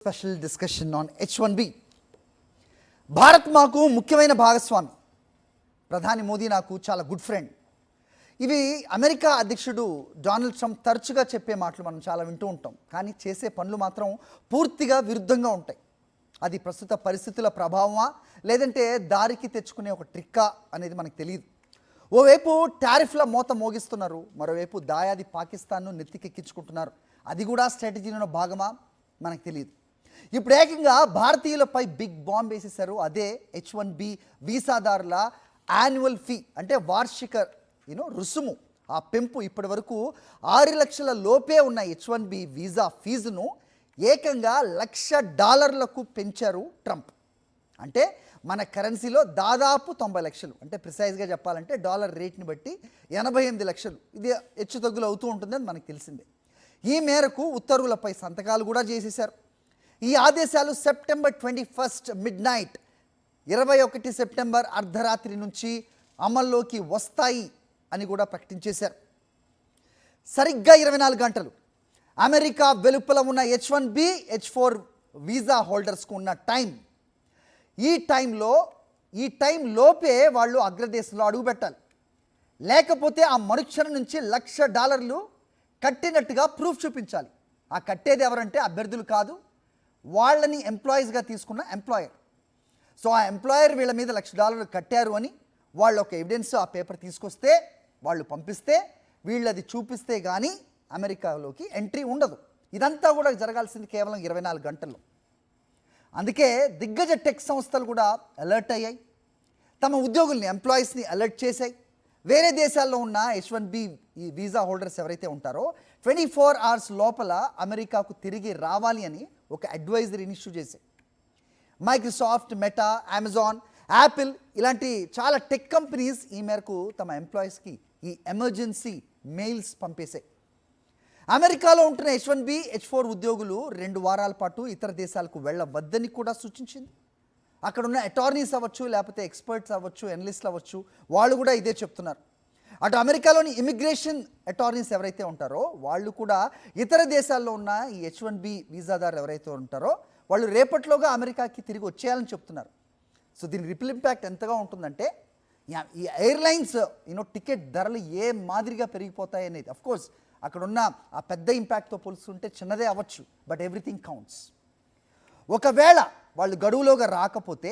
Special discussion on H1B. Bharat మాకు ముఖ్యమైన భాగస్వామి. ప్రధాని మోదీ నాకు చాలా గుడ్ ఫ్రెండ్. ఇవి అమెరికా అధ్యక్షుడు డొనాల్డ్ ట్రంప్ తరచుగా చెప్పే మాటలు మనం చాలా వింటూ ఉంటాం. కానీ చేసే పనులు మాత్రం పూర్తిగా విరుద్ధంగా ఉంటాయి. అది ప్రస్తుత పరిస్థితుల ప్రభావమా లేదంటే దారికి తెచ్చుకునే ఒక ట్రిక్కా అనేది మనకు తెలియదు. ఓవైపు టారిఫ్ల మోత మోగిస్తున్నారు, మరోవైపు దాయాది పాకిస్తాన్ను నెత్తికెక్కించుకుంటున్నారు. అది కూడా స్ట్రాటజీలో భాగమా మనకు తెలియదు. ఇప్పుడు ఏకంగా భారతీయులపై బిగ్ బాంబ్ వేసేశారు. అదే H1B వీసాదారుల యాన్యువల్ ఫీ, అంటే వార్షిక రుసుము, ఆ పెంపు. ఇప్పటి వరకు 6 లక్షల లోపే ఉన్న H1B వీసా ఫీజును ఏకంగా $1,00,000 పెంచారు ట్రంప్. అంటే మన కరెన్సీలో దాదాపు 90 లక్షలు, అంటే ప్రిసైజ్గా చెప్పాలంటే డాలర్ రేట్ని బట్టి 88 లక్షలు. ఇది హెచ్చు తగ్గులు అవుతూ ఉంటుందని మనకు తెలిసిందే. ఈ మేరకు ఉత్తర్వులపై సంతకాలు కూడా చేసేశారు. ఈ ఆదేశాలు సెప్టెంబర్ 21 మిడ్ నైట్, 21 సెప్టెంబర్ అర్ధరాత్రి నుంచి అమల్లోకి వస్తాయి అని కూడా ప్రకటించేశారు. సరిగ్గా 24 గంటలు అమెరికా వెలుపల ఉన్న H1B, H4 వీసా హోల్డర్స్కు ఉన్న టైం. ఈ టైం లోపే వాళ్ళు అగ్రదేశంలో అడుగుపెట్టాలి. లేకపోతే ఆ మరుక్షణం నుంచి $1,00,000 కట్టినట్టుగా ప్రూఫ్ చూపించాలి. ఆ కట్టేది ఎవరంటే అభ్యర్థులు కాదు, వాళ్ళని ఎంప్లాయీస్గా తీసుకున్న ఎంప్లాయర్. సో ఆ ఎంప్లాయర్ వీళ్ళ మీద $1,00,000 కట్టారు అని వాళ్ళు ఒక ఎవిడెన్స్, ఆ పేపర్ తీసుకొస్తే, వాళ్ళు పంపిస్తే, వీళ్ళది చూపిస్తే కానీ అమెరికాలోకి ఎంట్రీ ఉండదు. ఇదంతా కూడా జరగాల్సింది కేవలం 24 గంటల్లో. అందుకే దిగ్గజ టెక్ సంస్థలు కూడా అలర్ట్ అయ్యాయి. తమ ఉద్యోగుల్ని, ఎంప్లాయీస్ని అలర్ట్ చేశాయి. వేరే దేశాల్లో ఉన్న H1B ఈ వీసా హోల్డర్స్ ఎవరైతే ఉంటారో 24 అవర్స్ లోపల అమెరికాకు తిరిగి రావాలి అని ఒక అడ్వైజరీని ఇష్యూ చేశాయి. మైక్రోసాఫ్ట్, మెటా, అమెజాన్, యాపిల్ ఇలాంటి చాలా టెక్ కంపెనీస్ ఈ మేరకు తమ ఎంప్లాయీస్కి ఈ ఎమర్జెన్సీ మెయిల్స్ పంపేశాయి. అమెరికాలో ఉంటున్న H1B, H4 ఉద్యోగులు 2 వారాల పాటు ఇతర దేశాలకు వెళ్ళవద్దని కూడా సూచించింది. అక్కడ ఉన్న అటార్నీస్ అవ్వచ్చు, లేకపోతే ఎక్స్పర్ట్స్ అవ్వచ్చు, ఎనలిస్ట్లు అవ్వచ్చు, వాళ్ళు కూడా ఇదే చెప్తున్నారు. అటు అమెరికాలోని ఇమిగ్రేషన్ అటార్నీస్ ఎవరైతే ఉంటారో వాళ్ళు కూడా ఇతర దేశాల్లో ఉన్న ఈ H1B వీసాదారులు ఎవరైతే ఉంటారో వాళ్ళు రేపట్లోగా అమెరికాకి తిరిగి వచ్చేయాలని చెప్తున్నారు. సో దీని రిపిల్ ఇంపాక్ట్ ఎంతగా ఉంటుందంటే, ఈ ఎయిర్లైన్స్ టికెట్ ధరలు ఏ మాదిరిగా పెరిగిపోతాయి అనేది. అఫ్కోర్స్ అక్కడ ఉన్న ఆ పెద్ద ఇంపాక్ట్తో పోల్చుకుంటే చిన్నదే అవ్వచ్చు, బట్ ఎవ్రీథింగ్ కౌంట్స్. ఒకవేళ వాళ్ళు గడువులోగా రాకపోతే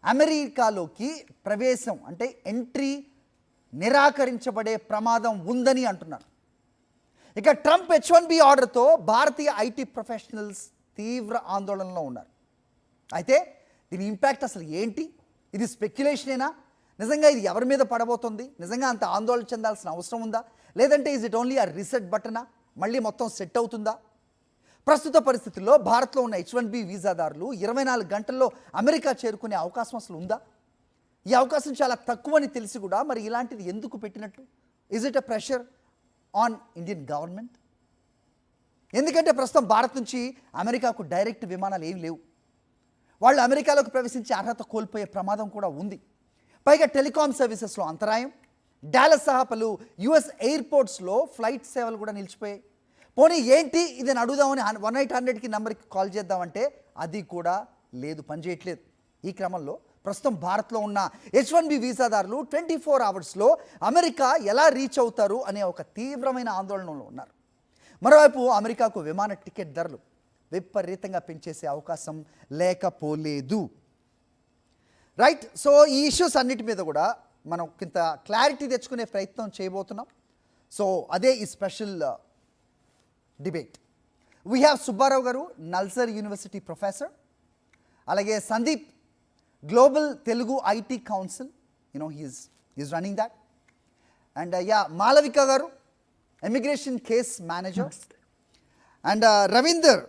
అమెరికాలోకి ప్రవేశం, అంటే ఎంట్రీ నిరాకరించబడే ప్రమాదం ఉందని అంటున్నారు. ఇక ట్రంప్ H1B ఆర్డర్తో భారతీయ ఐటీ ప్రొఫెషనల్స్ తీవ్ర ఆందోళనలో ఉన్నారు. అయితే దీని ఇంపాక్ట్ అసలు ఏంటి? ఇది స్పెక్యులేషనేనా? నిజంగా ఇది ఎవరి మీద పడబోతుంది? నిజంగా అంత ఆందోళన చెందాల్సిన అవసరం ఉందా? లేదంటే ఈజ్ ఇట్ ఓన్లీ ఆ రీసెట్ బటనా? మళ్ళీ మొత్తం సెట్ అవుతుందా? ప్రస్తుత పరిస్థితుల్లో భారత్లో ఉన్న H1B వీసాదారులు 24 గంటల్లో అమెరికా చేరుకునే అవకాశం అసలు ఉందా? ఈ అవకాశం చాలా తక్కువని తెలిసి కూడా మరి ఇలాంటిది ఎందుకు పెట్టినట్టు? Is it a pressure on Indian government? ఎందుకంటే ప్రస్తుతం భారత్ నుంచి అమెరికాకు డైరెక్ట్ విమానాలు ఏమి లేవు. వాళ్ళు అమెరికాలోకి ప్రవేశించే అర్హత కోల్పోయే ప్రమాదం కూడా ఉంది. పైగా టెలికాం సర్వీసెస్లో అంతరాయం, డాలస్ సహా పలు US ఎయిర్పోర్ట్స్లో ఫ్లైట్ సేవలు కూడా నిలిచిపోయాయి. పోనీ ఏంటి ఇదని అడుగుదామని 1-800కి నెంబర్కి కాల్ చేద్దామంటే అది కూడా లేదు, పనిచేయట్లేదు. ఈ క్రమంలో ప్రస్తుతం భారత్లో ఉన్న H1B వీసాదారులు 24 అవర్స్లో అమెరికా ఎలా రీచ్ అవుతారు అనే ఒక తీవ్రమైన ఆందోళనలో ఉన్నారు. మరోవైపు అమెరికాకు విమాన టికెట్ ధరలు విపరీతంగా పెంచేసే అవకాశం లేకపోలేదు. రైట్. సో ఈ ఇష్యూస్ అన్నిటి మీద కూడా మనం కొంత క్లారిటీ తెచ్చుకునే ప్రయత్నం చేయబోతున్నాం. సో అదే ఈ special debate. We have Subbarao garu, NALSAR university professor, అలాగే Sandeep, global Telugu IT council, he's running that, and Malavika garu, immigration case manager, and Ravinder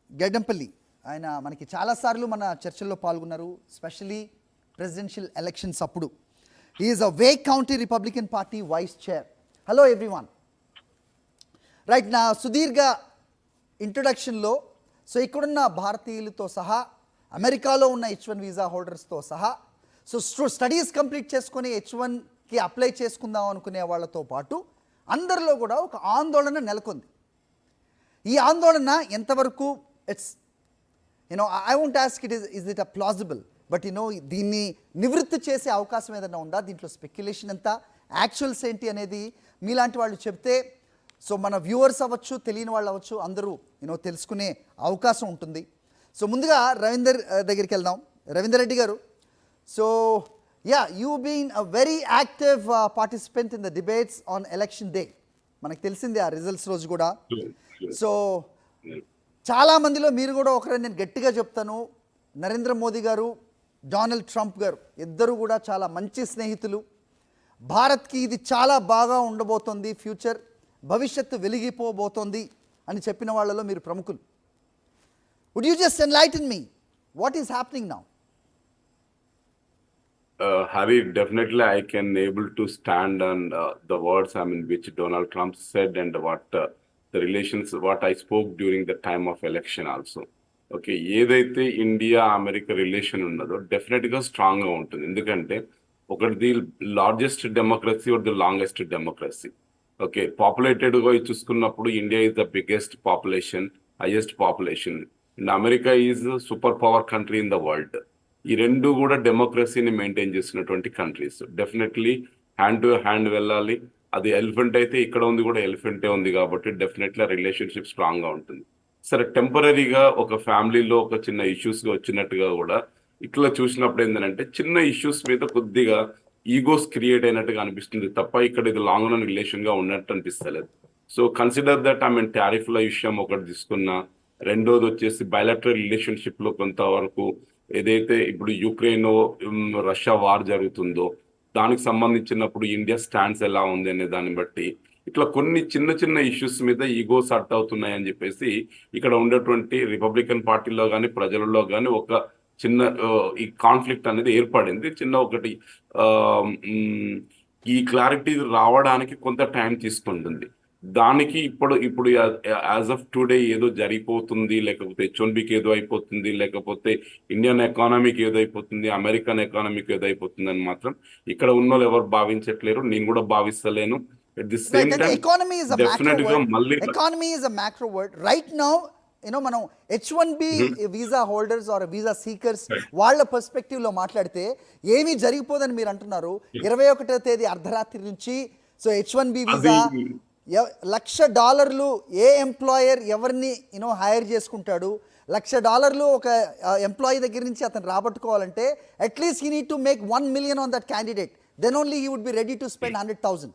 Geddampalli, ఆయన మనకి చాలాసార్లు మన చర్చల్లో పాల్గొన్నారు, స్పెషలీ ప్రెసిడెన్షియల్ ఎలక్షన్స్ అప్పుడు. Is a Wake County Republican Party vice chair. Hello everyone. Right, నా సుదీర్ఘ ఇంట్రొడక్షన్లో సో ఇక్కడున్న భారతీయులతో సహా అమెరికాలో ఉన్న H1 వీసా హోల్డర్స్తో సహా సో స్టడీస్ కంప్లీట్ చేసుకొని H1కి అప్లై చేసుకుందాం అనుకునే వాళ్ళతో పాటు అందరిలో కూడా ఒక ఆందోళన నెలకొంది. ఈ ఆందోళన ఎంతవరకు it's I won't ask is it a plausible, but దీన్ని నివృత్తి చేసే అవకాశం ఏదైనా ఉందా? దీంట్లో స్పెక్యులేషన్ ఎంత, యాక్చువల్స్ ఏంటి అనేది మీలాంటి వాళ్ళు చెప్తే సో మన వ్యూవర్స్ అవ్వచ్చు, తెలియని వాళ్ళు అవ్వచ్చు, అందరూ తెలుసుకునే అవకాశం ఉంటుంది. సో ముందుగా రవీందర్ దగ్గరికి వెళ్దాం. రవీందర్ రెడ్డి గారు, so you been a very active participant in the debates on election day. మనకు తెలిసిందే ఆ రిజల్ట్స్ రోజు కూడా. సో చాలా మందిలో మీరు కూడా ఒకరని నేను గట్టిగా చెప్తాను, నరేంద్ర మోదీ గారు, డొనాల్డ్ ట్రంప్ గారు ఇద్దరు కూడా చాలా మంచి స్నేహితులు. భారత్కి ఇది చాలా బాగా ఉండబోతోంది, ఫ్యూచర్ భవిష్యత్తు వెలిగిపోబోతోంది అని చెప్పిన వాళ్ళలో మీరు ప్రముఖులు. Would you just enlighten me what is happening now? Harry, definitely I can able to stand on the words which Donald Trump said and what the relations what I spoke during the time of election also. Okay, ఏదైతే India America relation ఉన్నదో డెఫినెట్గా స్ట్రాంగ్గా ఉంటుంది. ఎందుకంటే ఒకటి the largest democracy or the longest democracy. Okay, పాపులేటెడ్గా చూసుకున్నప్పుడు India is the biggest population, highest population, and America is super power country in the world. ఈ రెండు కూడా డెమోక్రసీని మెయింటైన్ చేసినటువంటి countries. Definitely hand to hand వెళ్ళాలి. అది ఎలిఫెంట్ అయితే ఇక్కడ ఉంది కూడా ఎలిఫెంటే ఉంది కాబట్టి డెఫినెట్లీ రిలేషన్షిప్ స్ట్రాంగ్గా ఉంటుంది. సరే, టెంపరీగా ఒక ఫ్యామిలీలో ఒక చిన్న ఇష్యూస్గా వచ్చినట్టుగా కూడా ఇట్లా చూసినప్పుడు ఏంటంటే చిన్న ఇష్యూస్ మీద కొద్దిగా ఈగోస్ క్రియేట్ అయినట్టుగా అనిపిస్తుంది తప్ప ఇక్కడ ఇది లాంగ్ రన్ రిలేషన్గా ఉన్నట్టు అనిపిస్తలేదు. సో కన్సిడర్ దట్ టారిఫ్ల విషయం ఒకటి తీసుకున్నా, రెండోది వచ్చేసి బయలాటరల్ రిలేషన్షిప్లో కొంతవరకు ఏదైతే ఇప్పుడు యుక్రెయిన్ రష్యా వార్ జరుగుతుందో దానికి సంబంధించినప్పుడు ఇండియా స్టాండ్స్ ఎలా ఉంది అనే దాన్ని బట్టి ఇట్లా కొన్ని చిన్న చిన్న ఇష్యూస్ మీద ఈగోస్ అట్ అవుతున్నాయి అని చెప్పేసి ఇక్కడ ఉండేటువంటి రిపబ్లికన్ పార్టీలో కానీ ప్రజలలో కానీ ఒక చిన్న ఈ కాన్ఫ్లిక్ట్ అనేది ఏర్పడింది. చిన్న ఒకటి ఈ క్లారిటీ రావడానికి కొంత టైం తీసుకుంటుంది. దానికి ఇప్పుడు యాజ్ ఆఫ్ టుడే ఏదో జరిగిపోతుంది, లేకపోతే H1Bకి ఏదో అయిపోతుంది, లేకపోతే ఇండియన్ ఎకానమీకి ఏదో అయిపోతుంది, అమెరికన్ ఎకానమీకి ఏదో అయిపోతుంది అని మాత్రం ఇక్కడ ఉన్న వాళ్ళు ఎవరు భావించట్లేరు, నేను కూడా భావిస్తలేను. At the same time, economy is a definitely macro word. మళ్ళీ Economy is a macro word. Right now, మనం H1B visa holders or visa seekers వాళ్ళ పర్స్పెక్టివ్ లో మాట్లాడితే ఏమీ జరిగిపోదని మీరు అంటున్నారు. 21వ తేదీ అర్ధరాత్రి నుంచి సో H1B వీసా $1,00,000 ఏ ఎంప్లాయర్ ఎవరిని హైర్ చేసుకుంటాడు, $1,00,000 ఒక ఎంప్లాయీ దగ్గర నుంచి అతను రాబట్టుకోవాలంటే at least he need to make 1 million on that candidate, then only he would be ready to spend 100,000.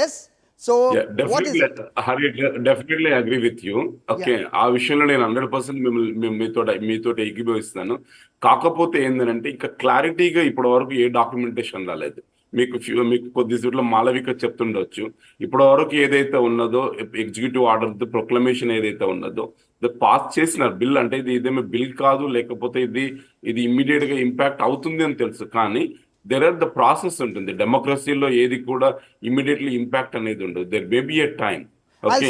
Yes, so definitely agree with you. Okay, ఆ విషయంలో నేను 100% మీతో ఏకీభవిస్తాను. కాకపోతే ఏంటంటే ఇంకా క్లారిటీగా ఇప్పటి వరకు ఏ డాక్యుమెంటేషన్ రాలేదు. మీకు కొద్దిసేపులో మాలవిక చెప్తుండొచ్చు, ఇప్పటి వరకు ఏదైతే ఉన్నదో ఎగ్జిక్యూటివ్ ఆర్డర్ ప్రొక్లమేషన్ ఏదైతే ఉన్నదో పాస్ చేసిన బిల్ అంటే ఇదేమో బిల్ కాదు, లేకపోతే ఇది ఇమ్మీడియట్ గా ఇంపాక్ట్ అవుతుంది అని తెలుసు. కానీ దెర్ ఆర్ ద ప్రాసెస్ ఉంటుంది. డెమోక్రసీలో ఏది కూడా ఇమ్మీడియట్లీ ఇంపాక్ట్ అనేది ఉండదు. There may be a time. I'll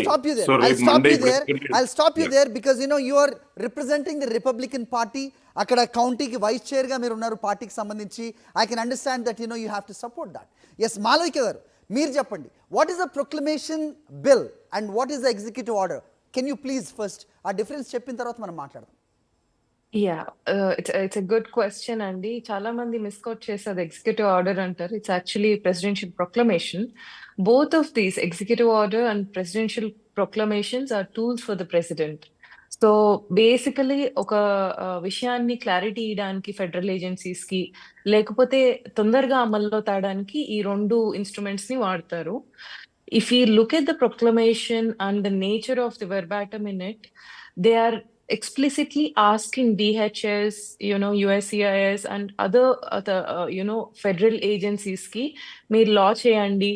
stop you there because you are representing the Republican Party. అక్కడ కౌంటీకి వైస్ చైర్గా మీరు ఉన్నారు పార్టీకి సంబంధించి. I can understand that you have to support that. Yes, Malavika garu మీరు చెప్పండి, what is the proclamation bill and what is the executive order? Can you please first ఆ difference చెప్పిన తర్వాత మనం మాట్లాడదాం. It's a good question, Andy. Chala mandi misquote chesadu executive order antaru. It's actually presidential proclamation. Both of these, executive order and presidential proclamations, are tools for the president. So basically oka vishayanni clarity iyadaniki federal agencies ki lekapothe tondarga amallo tadaniki ee rendu instruments ni vaadtaru. If we look at the proclamation and the nature of the verbatim in it, they are explicitly asking DHS, USCIS and other federal agencies ki meer law cheyandi,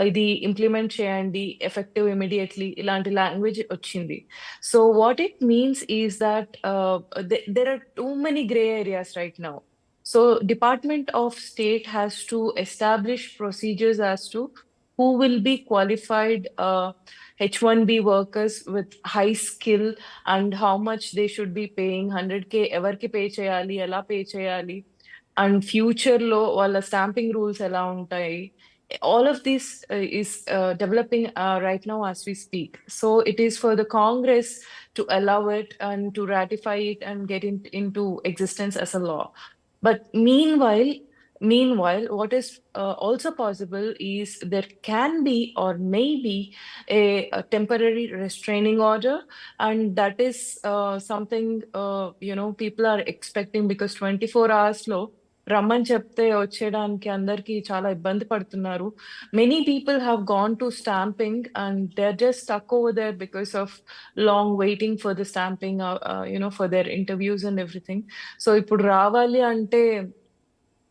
idi implement cheyandi effective immediately, ilanti language ochindi. So what it means is that there are too many gray areas right now. So Department of State has to establish procedures as to who will be qualified H1B workers with high skill and how much they should be paying. 100K evarki pay cheyali, ela pay cheyali, and future lo walla stamping rules ela untayi, all of this is developing right now as we speak. So it is for the Congress to allow it and to ratify it and get it into existence as a law. But meanwhile, what is also possible is there can be or maybe a temporary restraining order, and that is something people are expecting, because 24 hours లో రమ్మని చెప్తే వచ్చేయడానికి అందరికి చాలా ఇబ్బంది పడుతున్నారు. Many people have gone to stamping and they're just stuck over there because of long waiting for the stamping, for their interviews and everything. So ఇప్పుడు రావాలి అంటే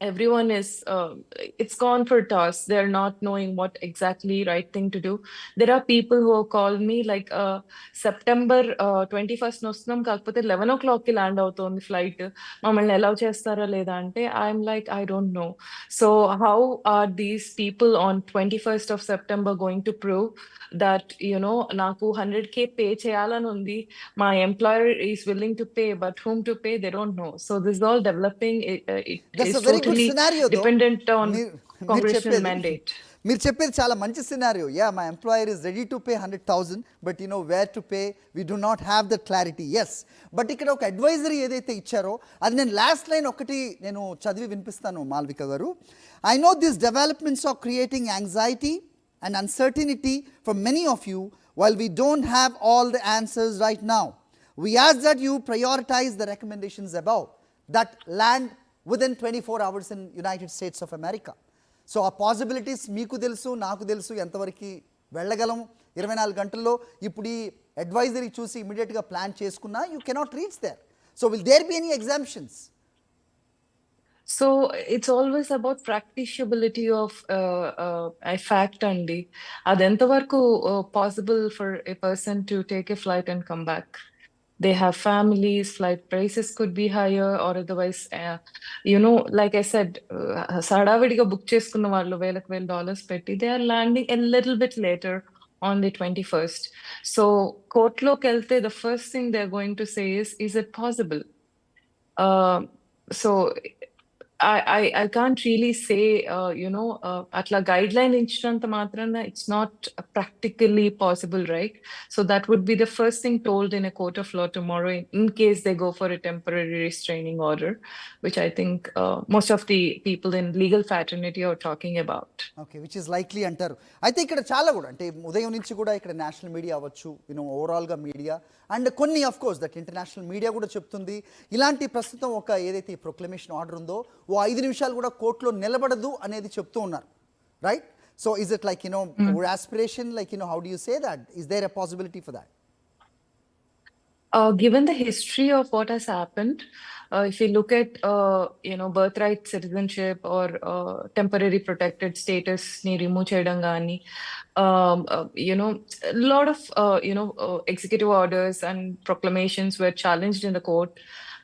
everyone is it's gone for toss. They're not knowing what exactly right thing to do. There are people who have called me like September 21st వస్తున్నాం, కాకపోతే 11 o'clock కి land అవుతోంది flight, మమ్మల్ని allow చేస్తారా లేదా అంటే I'm like I don't know. So how are these people on 21st of September going to prove that నాకు 100K pay చేయాలని ఉంది, my employer is willing to pay, but whom to pay they don't know. So this is all developing. It That's is a very good totally scenario, though. dependent on మీరు congressional చెప్పేది- mandate. మీరు చెప్పేది చాలా మంచి scenario. Yeah, my employer is ready to pay 100,000, but where to pay we do not have the clarity. Yes, but ఇక్కడ ఒక advisory ఏదైతే ఇచ్చారో అది నేను లాస్ట్ లైన్ ఒకటి నేను చదివి వినిపిస్తాను Malvika garu. I know this developments are creating anxiety and uncertainty for many of you. While we don't have all the answers right now, we ask that you prioritize the recommendations above that land within 24 hours in United States of America. So ఆ possibilities మీకు తెలుసు, నాకు తెలుసు, ఎంతవరకు వెళ్ళగలం 24 గంటల్లో. ఇప్పుడు ఈ advisory చూసి ఇమీడియట్గా ప్లాన్ చేసుకున్నా you cannot reach there. So will there be any exemptions? So it's always about practicability of a fact andi. Adi entavaraku possible for a person to take a flight and come back. They have families, flight prices could be higher, or otherwise, like I said, sadavidiga book cheskunna vallu $1,000 petti, they are landing a little bit later on the 21st. So court lo kelte, the first thing they're going to say is it possible? So I can't really say, atla guideline inchanta matrana it's not practically possible, right? So that would be the first thing told in a court of law tomorrow in case they go for a temporary restraining order, which I think most of the people in legal fraternity are talking about. Okay, which is likely అంటారు. అయితే ఇక్కడ చాలా కూడా అంటే ఉదయం నుంచి కూడా ఇక్కడ నేషనల్ మీడియా అవ్వచ్చు, ఓవరాల్గా మీడియా అండ్ కొన్ని of course that international media కూడా చెప్తుంది ఇలాంటి ప్రస్తుతం ఒక ఏదైతే ఈ ప్రొక్లమేషన్ ఆర్డర్ ఉందో ఓ 5 నిమిషాలు కూడా కోర్టులో నిలబడదు అనేది చెప్తూ ఉన్నారు, right? So is it like aspiration, like how do you say that? Is there a possibility for that? Given the history of what has happened, if you look at birthright citizenship or temporary protected status ni remove cheyadam gaani, a lot of executive orders and proclamations were challenged in the court,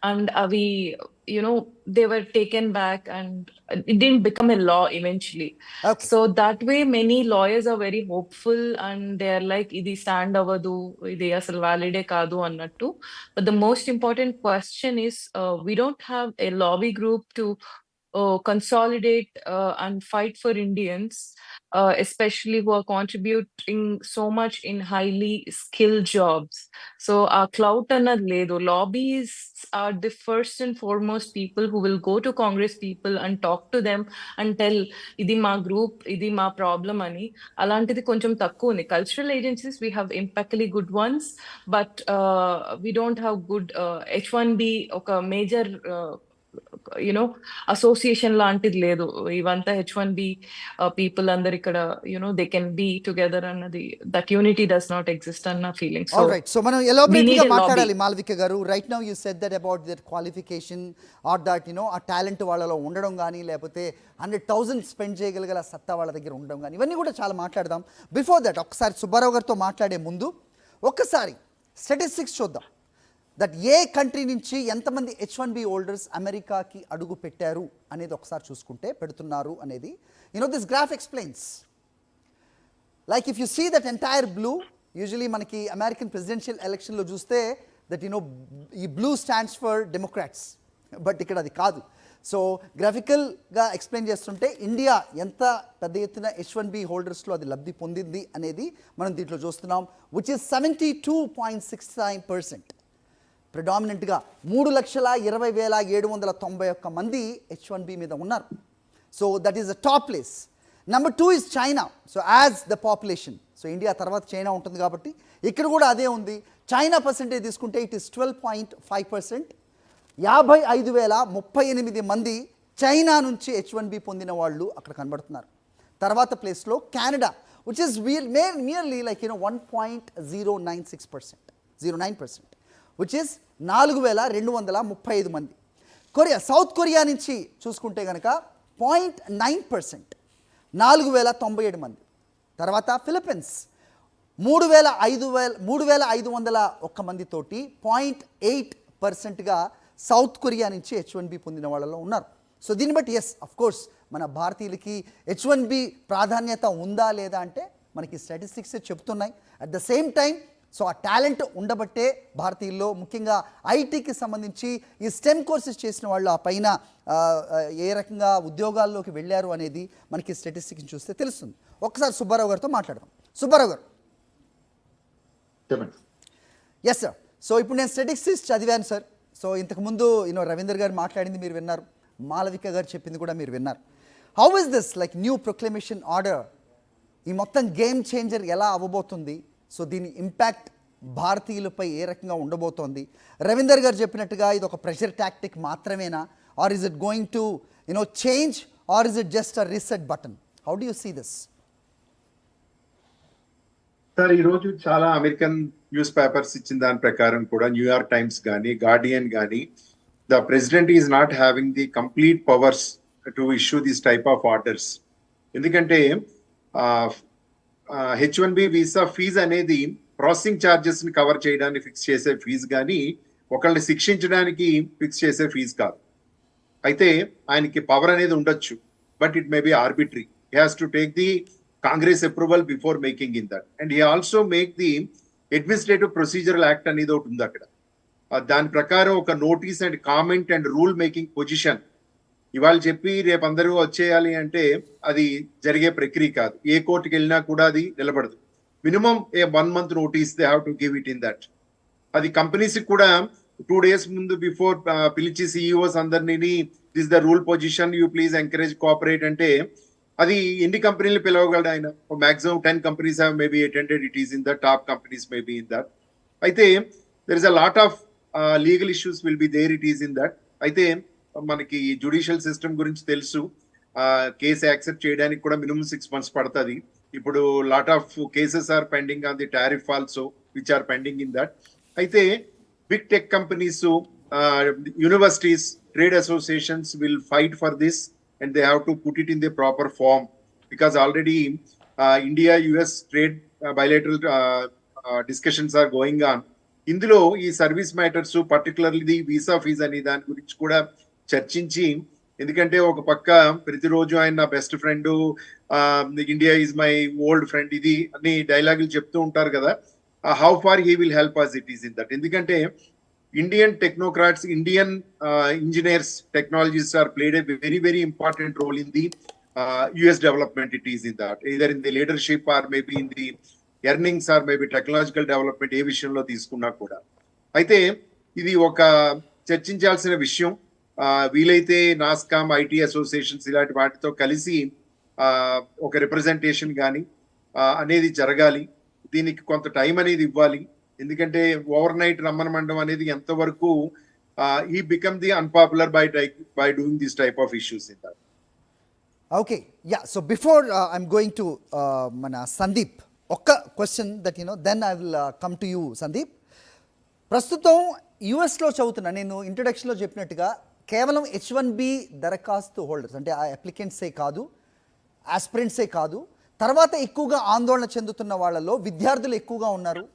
and avi they were taken back and it didn't become a law eventually. Okay. So that way many lawyers are very hopeful and they're like idi stand avadu, idi asal valide kaadu annattu. But the most important question is we don't have a lobby group to consolidate and fight for Indians, especially who are contributing so much in highly skilled jobs. So our clout annad ledu. Lobbyists are the first and foremost people who will go to Congress people and talk to them and tell idi ma group, idi ma problem ani. Alantidi koncham takku undi. Cultural agencies we have impeccably good ones, but we don't have good H1B oka major association లాంటిది లేదు. ఇవంతా H1B people అందరు ఇక్కడ they can be together అన్నది, that unity does not exist అన్న feeling. All right, so మనం elaborate గా మాట్లాడాలి Malvika garu. Right now you said that about that qualification or that uh talent వాళ్ళలో ఉండడం కానీ లేకపోతే 100,000 స్పెండ్ చేయగలిగల సత్తా వాళ్ళ దగ్గర ఉండడం కానీ ఇవన్నీ కూడా చాలా మాట్లాడదాం. బిఫోర్ దట్ ఒకసారి సుబ్బారావు గారితో మాట్లాడే ముందు ఒక్కసారి స్టాటిస్టిక్స్ చూద్దాం. దట్ ఏ కంట్రీ నుంచి ఎంతమంది H1B హోల్డర్స్ అమెరికాకి అడుగు పెట్టారు అనేది ఒకసారి చూసుకుంటే పెడుతున్నారు అనేది this graph explains. Like if you see that entire blue, usually మనకి అమెరికన్ ప్రెసిడెన్షియల్ ఎలక్షన్లో చూస్తే దట్ ఈ blue stands for democrats, but ఇక్కడ అది కాదు. సో గ్రాఫికల్గా ఎక్స్ప్లెయిన్ చేస్తుంటే ఇండియా ఎంత పెద్ద ఎత్తున H1B హోల్డర్స్లో అది లబ్ధి పొందింది అనేది మనం దీంట్లో చూస్తున్నాం, విచ్ ఇస్ 72.69%. ప్రిడామినెంట్గా 3,20,791 మంది H1B మీద ఉన్నారు. So that is the top place. Number 2 is China. So as the population, so India తర్వాత చైనా ఉంటుంది కాబట్టి ఇక్కడ కూడా అదే ఉంది. చైనా పర్సెంటేజ్ తీసుకుంటే ఇట్ ఈస్ 12.5%. 55,038 మంది చైనా నుంచి H1B పొందిన వాళ్ళు అక్కడ కనబడుతున్నారు. తర్వాత ప్లేస్లో Canada, which is nearly like 1.09%, which is 4,235 మంది. కొరియా, సౌత్ కొరియా నుంచి చూసుకుంటే కనుక 0.9%, 4,097 మంది. తర్వాత ఫిలిప్పీన్స్ 3,501 మందితోటి 0.8%గా సౌత్ కొరియా నుంచి H1B పొందిన వాళ్ళలో ఉన్నారు. సో దీన్ని బట్టి ఎస్ అఫ్ కోర్స్ మన భారతీయులకి H1B ప్రాధాన్యత ఉందా లేదా అంటే మనకి స్టాటిస్టిక్స్ చెప్తున్నాయి. At the same time so ఆ టాలెంట్ ఉండబట్టే భారతీయుల్లో ముఖ్యంగా ఐటీకి సంబంధించి ఈ స్టెమ్ కోర్సెస్ చేసిన వాళ్ళు ఆ పైన ఏ రకంగా ఉద్యోగాల్లోకి వెళ్ళారు అనేది మనకి స్టాటిస్టిక్స్ చూస్తే తెలుస్తుంది. ఒక్కసారి సుబ్బారావు గారితో మాట్లాడదాం. సుబ్బారావు గారు. Yes sir. సో ఇప్పుడు నేను స్టాటిస్టిక్స్ చదివాను సార్. సో ఇంతకుముందు రవీందర్ గారు మాట్లాడింది మీరు విన్నారు, మాలవిక గారు చెప్పింది కూడా మీరు విన్నారు. How is this like new proclamation order, ఈ మొత్తం గేమ్ చేంజర్ ఎలా అవ్వబోతుంది? సో దీని ఇంపాక్ట్ భారతీయులపై ఏ రకంగా ఉండబోతోంది? రవీందర్ గారు చెప్పినట్టుగా ఇది ఒక ప్రెషర్ టాక్టిక్ మాత్రమేనా, or is it going to change, or is it just a reset button? How do you see this? Sir, ఈరోజు చాలా అమెరికన్ న్యూస్ పేపర్స్ ఇచ్చిన దాని ప్రకారం కూడా న్యూయార్క్ టైమ్స్ కానీ గార్డియన్ కానీ the president is not having the complete powers to issue this type of orders. ఎందుకంటే H1B visa fee అనేది ప్రాసెసింగ్ ఛార్జెస్ ని కవర్ చేయడానికి ఫిక్స్ చేసే ఫీజు కానీ ఒకళ్ళని శిక్షించడానికి ఫిక్స్ చేసే ఫీజు కాదు. అయితే ఆయనకి పవర్ అనేది ఉండొచ్చు, but it may be arbitrary. He has to take the Congress approval before making in that, and he also make the Administrative Procedural Act అనేది ఒకటి ఉంది అక్కడ. దాని ప్రకారం ఒక notice and comment and rule making position ఇవాళ చెప్పి రేపు అందరూ వచ్చేయాలి అంటే అది జరిగే ప్రక్రియ కాదు. ఏ కోర్టుకి వెళ్ళినా కూడా అది నిలబడదు. Minimum 1 month notice they have to give it in that. అది కంపెనీస్ కూడా 2 days ముందు బిఫోర్ పిలిచి సిఇఓస్ అందరినీ this the rule position, you please encourage cooperate అంటే అది ఎన్ని కంపెనీలు పిలవగలడు ఆయన? Maximum 10 companies have maybe attended. It is in the top companies maybe in that. అయితే there is a lot of legal issues will be there. It is in that. అయితే మనకి judicial system గురించి తెలుసు. కేసు యాక్సెప్ట్ చేయడానికి కూడా minimum 6 months పడుతుంది. ఇప్పుడు lot of cases are pending on the tariff also which are pending in that. అయితే big tech companies, universities, trade associations will fight for this and they have to put it in the proper form, because already India-US trade bilateral discussions are going on. ఇందులో ఈ service matters, particularly the visa fees అనే దాని గురించి కూడా చర్చించి, ఎందుకంటే ఒక పక్క ప్రతిరోజు ఆయన నా best friend, India is my old friend, ఇది అన్ని డైలాగులు చెప్తూ ఉంటారు కదా. How far he will help us it is in that. ఎందుకంటే Indian technocrats, Indian engineers, technologists are played a very, very important role in the US development. It is in that, either in the leadership or maybe in the earnings or maybe technological development ఏ విషయంలో తీసుకున్నా కూడా. అయితే ఇది ఒక చర్చించాల్సిన విషయం. వీలైతే NASSCOM, IT associations ఇలాంటి వాటితో కలిసి ఒక రిప్రజెంటేషన్ కానీ అనేది జరగాలి. దీనికి కొంత టైం అనేది ఇవ్వాలి. ఎందుకంటే ఓవర్ నైట్ రమ్మనమండం అనేది ఎంతవరకు he become the unpopular by doing this type of issues in that. Okay, yeah. So before I'm going to mana Sandeep, ఒక్క question that then I will come to you Sandeep. ప్రస్తుతం యుఎస్లో చదువుతున్నా, నేను ఇంట్రడక్షన్లో చెప్పినట్టుగా కేవలం H1B దరఖాస్తు హోల్డర్స్ అంటే ఆ అప్లికెంట్సే కాదు, ఆస్పిరెంట్సే కాదు, తర్వాత ఎక్కువగా ఆందోళన చెందుతున్న వాళ్ళలో విద్యార్థులు ఎక్కువగా ఉన్నారు.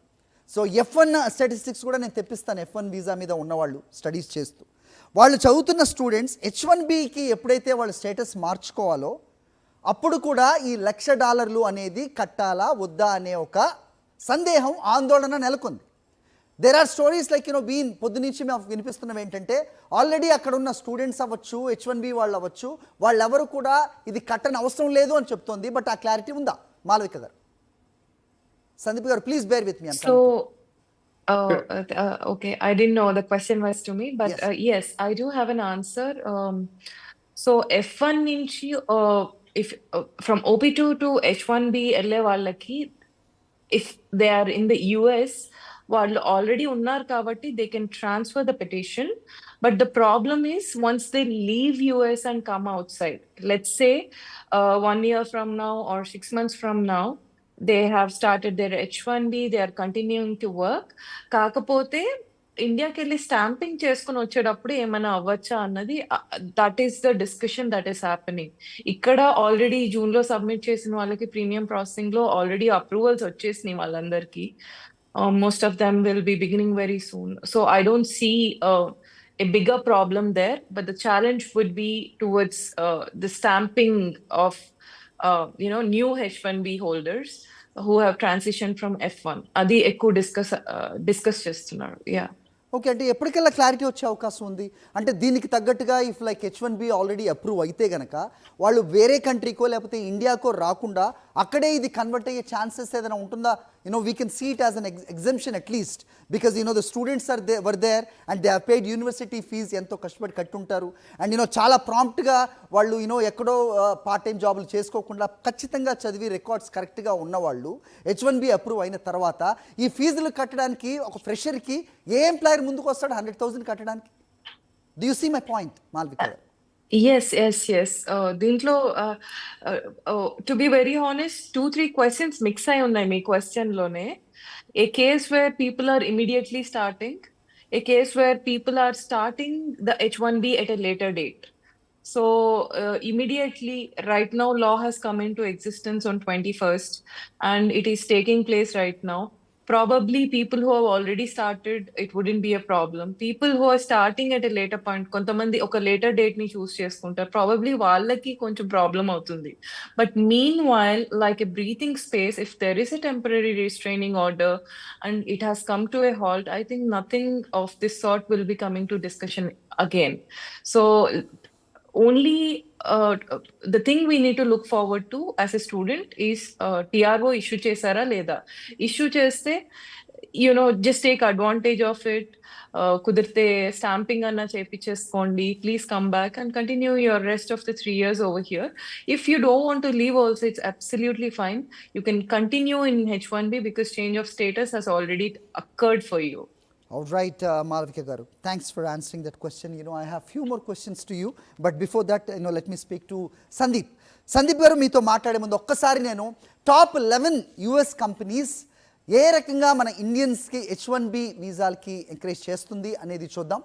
సో F1 స్టాటిస్టిక్స్ కూడా నేను తెప్పిస్తాను. F1 వీసా మీద ఉన్నవాళ్ళు స్టడీస్ చేస్తూ వాళ్ళు చదువుతున్న స్టూడెంట్స్ H1Bకి ఎప్పుడైతే వాళ్ళు స్టేటస్ మార్చుకోవాలో అప్పుడు కూడా ఈ $1,00,000 అనేది కట్టాలా వద్దా అనే ఒక సందేహం, ఆందోళన నెలకొంది. దేర్ ఆర్ స్టోరీస్ లైక్ పొద్దు నుంచి మేము వినిపిస్తున్నవి ఏంటంటే ఆల్రెడీ అక్కడ ఉన్న స్టూడెంట్స్ అవ్వచ్చు, H1B వాళ్ళు అవ్వచ్చు, వాళ్ళెవరు కూడా ఇది కట్టని అవసరం లేదు అని చెప్తోంది. బట్ ఆ క్లారిటీ ఉందా Malavika garu? Sandeep garu please bear with me. So, okay, I didn't know the question was to me, but Yes. yes, I do have an answer. So F1 నుంచి if from OP2 to H1B వెళ్ళే వాళ్ళకి, if they are in the US, వాళ్ళు already ఉన్నారు కాబట్టి they can transfer the petition. But the problem is once they leave US and come outside, let's say 1 year from now or 6 months from now, they have started their H1B, they are continuing to work. కాకపోతే ఇండియాకి వెళ్ళి stamping చేసుకుని వచ్చేటప్పుడు ఏమైనా అవ్వచ్చా అన్నది, that is the discussion that is happening. ఇక్కడ already జూన్లో సబ్మిట్ చేసిన వాళ్ళకి ప్రీమియం ప్రాసెసింగ్లో ఆల్రెడీ అప్రూవల్స్ వచ్చేసినాయి వాళ్ళందరికీ. Most of them will be beginning very soon. So I don't see a bigger problem there, but the challenge would be towards the stamping of new H1B holders who have transitioned from F1. Adi ekku discuss chestunaru. Yeah. Okay, అంటే ఎప్పటికల్లా clarity వచ్చే అవకాశం ఉంది? అంటే దీనికి తగ్గట్టుగా if like H1B already approve అయితే గనక వాళ్ళు వేరే కంట్రీకో లేకపోతే ఇండియాకో రాకుండా అక్కడే ఇది కన్వర్ట్ అయ్యే ఛాన్సెస్ ఏదైనా ఉంటుందా? We can see it as an exemption at least, because the students were there and they have paid university fees, ఎంతో కష్టపడి కట్టుంటారు. అండ్ చాలా ప్రాంప్ట్గా వాళ్ళు ఎక్కడో పార్ట్ టైం జాబులు చేసుకోకుండా ఖచ్చితంగా చదివి రికార్డ్స్ కరెక్ట్గా ఉన్నవాళ్ళు H1B అప్రూవ్ అయిన తర్వాత ఈ ఫీజులు కట్టడానికి ఒక ఫ్రెషర్కి ఏ ఎంప్లాయర్ ముందుకు వస్తాడు 100,000 కట్టడానికి? Do you see my point Malvika? Yes. దీంట్లో to be very honest, 2-3 questions mix అయి ఉన్నాయి మీ క్వశ్చన్ లోనే. A case where people are immediately starting, a case where people are starting the H1B at a later date. So immediately, right now, law has come into existence on 21st, and it is taking place right now. Probably people who have already started, it wouldn't be a problem. People who are starting at a later point, kontamandi oka later date ni choose cheskuntaru, probably vallaki koncham problem avutundi. But meanwhile, like a breathing space, if there is a temporary restraining order and it has come to a halt, I think nothing of this sort will be coming to discussion again. So only the thing we need to look forward to as a student is TRO issue chesara leda. Issue cheste, just take advantage of it. కుదిరితే stamping అన్న చేపించేసుకోండి, please come back and continue your rest of the 3 years over here. If you don't want to leave also, it's absolutely fine. You can continue in H1B because change of status has already occurred for you. All right, Malavika Garu, thanks for answering that question. I have few more questions to you, but before that, let me speak to Sandeep. Sandeep Garu, మీతో మాట్లాడే ముందు ఒక్కసారి నేను top 11 US companies ఏ రకంగా మన ఇండియన్స్కి H1B వీసాలకి encourage చేస్తుంది అనేది చూద్దాం.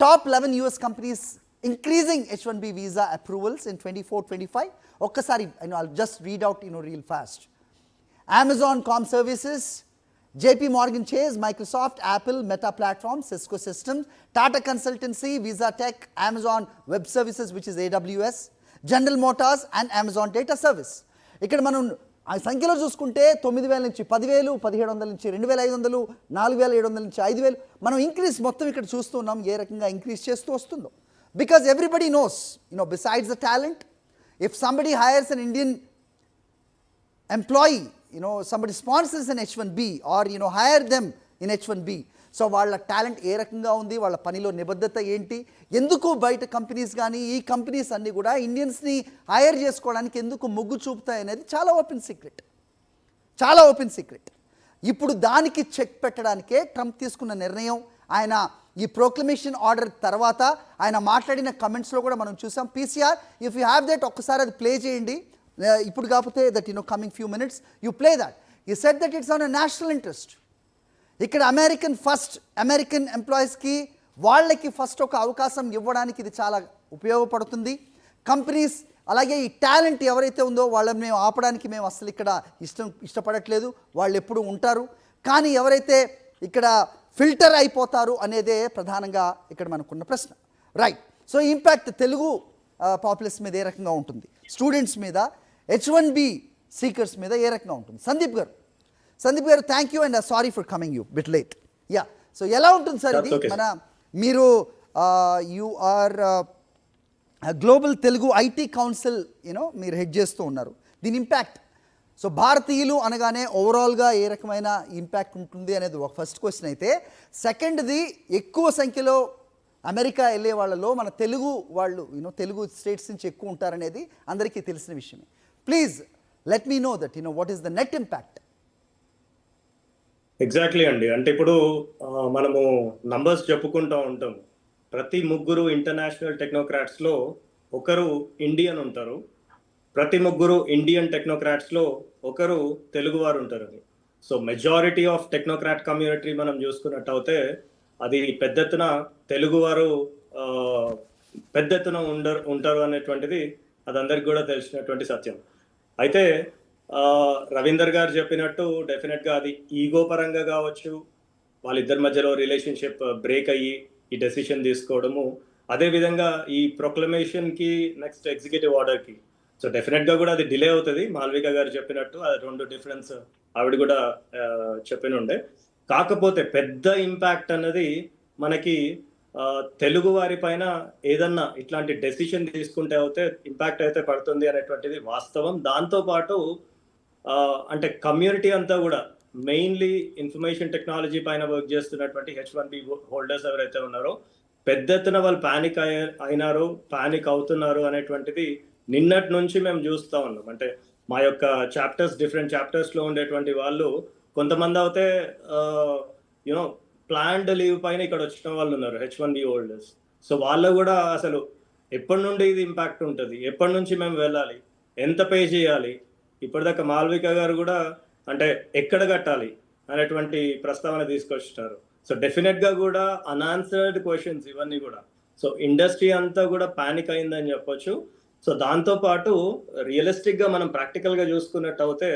Top 11 US companies increasing H1B visa approvals in 24-25. ఒక్కసారి I'll just read out real fast. Amazon Com Services, JP Morgan Chase, Microsoft, Apple, Meta Platforms, Cisco Systems, Tata Consultancy, Visa Tech, Amazon Web Services, which is AWS, General Motors and Amazon Data Service. ఇక్కడ మనం ఆ సంఖ్యలో చూసుకుంటే 9,000 నుంచి 10,000, 1,700 నుంచి 2,500, 4,700 నుంచి 5,000 మనం increase మొత్తం ఇక్కడ చూస్తున్నాం ఏ రకంగా ఇంక్రీజ్ చేస్తూ వస్తుందో. Because everybody knows besides the talent, if somebody heirs an Indian employee, somebody sponsors an H1B or hire them in H1B, so వాళ్ళ టాలెంట్ ఏ రకంగా ఉంది, వాళ్ళ పనిలో నిబద్ధత ఏంటి, ఎందుకు బయట కంపెనీస్ కానీ ఈ కంపెనీస్ అన్నీ కూడా ఇండియన్స్ని హైర్ చేసుకోవడానికి ఎందుకు మొగ్గు చూపుతాయి అనేది చాలా ఓపెన్ సీక్రెట్. ఇప్పుడు దానికి చెక్ పెట్టడానికే ట్రంప్ తీసుకున్న నిర్ణయం. ఆయన ఈ ప్రొక్లమేషన్ ఆర్డర్ తర్వాత ఆయన మాట్లాడిన కమెంట్స్లో కూడా మనం చూసాం. PCR, if you have that ఒక్కసారి అది ప్లే చేయండి. ఇప్పుడు కాకపోతే that coming few minutes you play that. You said that it's on a national interest. ఇక్కడ అమెరికన్ ఎంప్లాయీస్కి వాళ్ళకి ఫస్ట్ ఒక అవకాశం ఇవ్వడానికి ఇది చాలా ఉపయోగపడుతుంది. కంపెనీస్ అలాగే ఈ టాలెంట్ ఎవరైతే ఉందో వాళ్ళని మేము ఆపడానికి మేము అసలు ఇక్కడ ఇష్టపడట్లేదు, వాళ్ళు ఎప్పుడు ఉంటారు. కానీ ఎవరైతే ఇక్కడ ఫిల్టర్ అయిపోతారు అనేదే ప్రధానంగా ఇక్కడ మనకున్న ప్రశ్న. Right, so impact Telugu population మీద ఏ రకంగా ఉంటుంది, స్టూడెంట్స్ మీద, H1B సీకర్స్ మీద ఏ రకంగా ఉంటుంది? Sandeep garu, thank you and sorry for coming you bit late. Yeah, so ఎలా ఉంటుంది సార్ ఇది? That's okay, మన మీరు you are global Telugu IT council మీరు హెడ్ చేస్తూ ఉన్నారు. దీని ఇంపాక్ట్, సో భారతీయులు అనగానే ఓవరాల్గా ఏ రకమైన ఇంపాక్ట్ ఉంటుంది అనేది ఒక ఫస్ట్ క్వశ్చన్ అయితే, సెకండ్ది ఎక్కువ సంఖ్యలో అమెరికా వెళ్ళే వాళ్ళలో మన తెలుగు వాళ్ళు తెలుగు స్టేట్స్ నుంచి ఎక్కువ ఉంటారనేది అందరికీ తెలిసిన విషయమే. Please let me know that what is the net impact. Exactly అండి. అంటే ఇప్పుడు మనము నంబర్స్ చెప్పుకుంటూ ఉంటాం. ప్రతి ముగ్గురు ఇంటర్నేషనల్ టెక్నోక్రాట్స్ లో ఒకరు ఇండియన్ ఉంటారు, ప్రతి ముగ్గురు ఇండియన్ టెక్నోక్రాట్స్ లో ఒకరు తెలుగు వారు ఉంటారని. So majority of technocrat community మనం చూసుకున్నట్టయితే అది పెద్ద ఎత్తున తెలుగు వారు పెద్ద ఎత్తున ఉంటారు అనేటువంటిది అది అందరికి కూడా తెలిసినటువంటి సత్యం. అయితే రవీందర్ గారు చెప్పినట్టు డెఫినెట్ గా అది ఈగో పరంగా కావచ్చు, వాళ్ళిద్దరి మధ్యలో రిలేషన్షిప్ బ్రేక్ అయ్యి ఈ డెసిషన్ తీసుకోవడము, అదే విధంగా ఈ ప్రొక్లమేషన్ కి నెక్స్ట్ ఎగ్జిక్యూటివ్ ఆర్డర్ కి సో డెఫినెట్ గా కూడా అది డిలే అవుతుంది. మాల్విక గారు చెప్పినట్టు అది రెండు డిఫరెన్స్ ఆవిడ కూడా చెప్పినుండే. కాకపోతే పెద్ద ఇంపాక్ట్ అన్నది మనకి తెలుగు వారి పైన ఏదన్నా ఇట్లాంటి డెసిషన్ తీసుకుంటే అయితే ఇంపాక్ట్ అయితే పడుతుంది అనేటువంటిది వాస్తవం. దాంతో పాటు అంటే కమ్యూనిటీ అంతా కూడా మెయిన్లీ ఇన్ఫర్మేషన్ టెక్నాలజీ పైన వర్క్ చేస్తున్నటువంటి H1B హోల్డర్స్ ఎవరైతే ఉన్నారో పెద్ద ఎత్తున వాళ్ళు అయినారు, పానిక్ అవుతున్నారు అనేటువంటిది నిన్నటి నుంచి మేము చూస్తూ ఉన్నాం. అంటే మా యొక్క డిఫరెంట్ చాప్టర్స్ లో ఉండేటువంటి వాళ్ళు కొంతమంది అయితే ప్లాన్డ్ లీవ్ పైన ఇక్కడ వచ్చిన వాళ్ళు ఉన్నారు, H1B హోల్డర్స్. సో వాళ్ళు కూడా అసలు ఎప్పటి నుండి ఇది ఇంపాక్ట్ ఉంటుంది, ఎప్పటి నుంచి మేము వెళ్ళాలి, ఎంత పే చేయాలి, ఇప్పటిదాకా మాల్విక గారు కూడా అంటే ఎక్కడ కట్టాలి అనేటువంటి ప్రస్తావన తీసుకొచ్చినారు. సో డెఫినెట్ గా కూడా అన్ఆన్సర్డ్ క్వశ్చన్స్ ఇవన్నీ కూడా. సో ఇండస్ట్రీ అంతా కూడా పానిక్ అయిందని చెప్పొచ్చు. సో దాంతో పాటు రియలిస్టిక్ గా మనం ప్రాక్టికల్ గా చూసుకున్నట్టు అయితే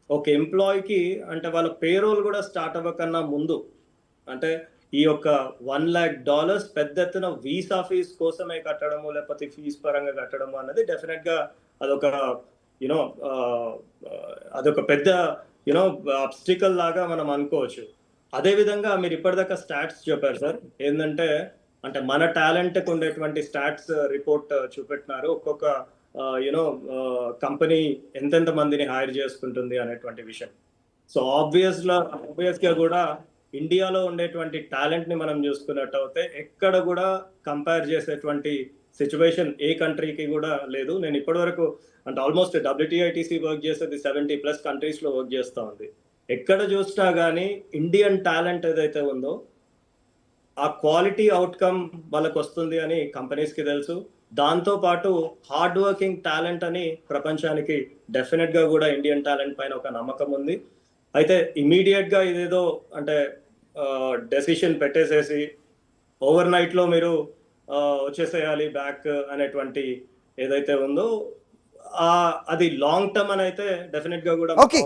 ఒక ఎంప్లాయీకి అంటే వాళ్ళ పేరోల్ కూడా స్టార్ట్ అవ్వకన్నా ముందు అంటే ఈ యొక్క $1 lakh పెద్ద ఎత్తున వీసా ఫీజ్ కోసమే కట్టడము లేకపోతే ఫీజ్ పరంగా కట్టడము అన్నది డెఫినెట్ గా అదొక అదొక పెద్ద అబ్స్టికల్ లాగా మనం అనుకోవచ్చు. అదే విధంగా మీరు ఇప్పటిదాకా స్టాట్స్ చెప్పారు సార్, ఏంటంటే అంటే మన టాలెంట్ కు ఉండేటువంటి స్టాట్స్ రిపోర్ట్ చూపెట్టినారు. ఒక్కొక్క కంపెనీ ఎంతెంత మందిని హైర్ చేసుకుంటుంది అనేటువంటి విషయం. సో ఆబ్వియస్ గా కూడా ఇండియాలో ఉండేటువంటి టాలెంట్ ని మనం చూసుకున్నట్టు అయితే ఎక్కడ కూడా కంపేర్ చేసేటువంటి సిచ్యువేషన్ ఏ కంట్రీకి కూడా లేదు. నేను ఇప్పటి వరకు అంటే ఆల్మోస్ట్ WTITC వర్క్ చేసేది 70+ కంట్రీస్ లో వర్క్ చేస్తూ ఉంది. ఎక్కడ చూసినా కానీ ఇండియన్ టాలెంట్ ఏదైతే ఉందో ఆ క్వాలిటీ అవుట్కమ్ వాళ్ళకి వస్తుంది అని కంపెనీస్ కి తెలుసు. దాంతో పాటు హార్డ్ వర్కింగ్ టాలెంట్ అని ప్రపంచానికి డెఫినెట్ గా కూడా ఇండియన్ టాలెంట్ పైన ఒక నమ్మకం ఉంది. అయితే ఇమీడియట్ గా ఇదేదో అంటే డెసిషన్ పెట్టేసేసి ఓవర్ నైట్ లో మీరు వచ్చేసేయాలి బ్యాక్ అనేటువంటి ఏదైతే ఉందో అది లాంగ్ టర్మ్ అని అయితే డెఫినెట్ గా కూడా okay,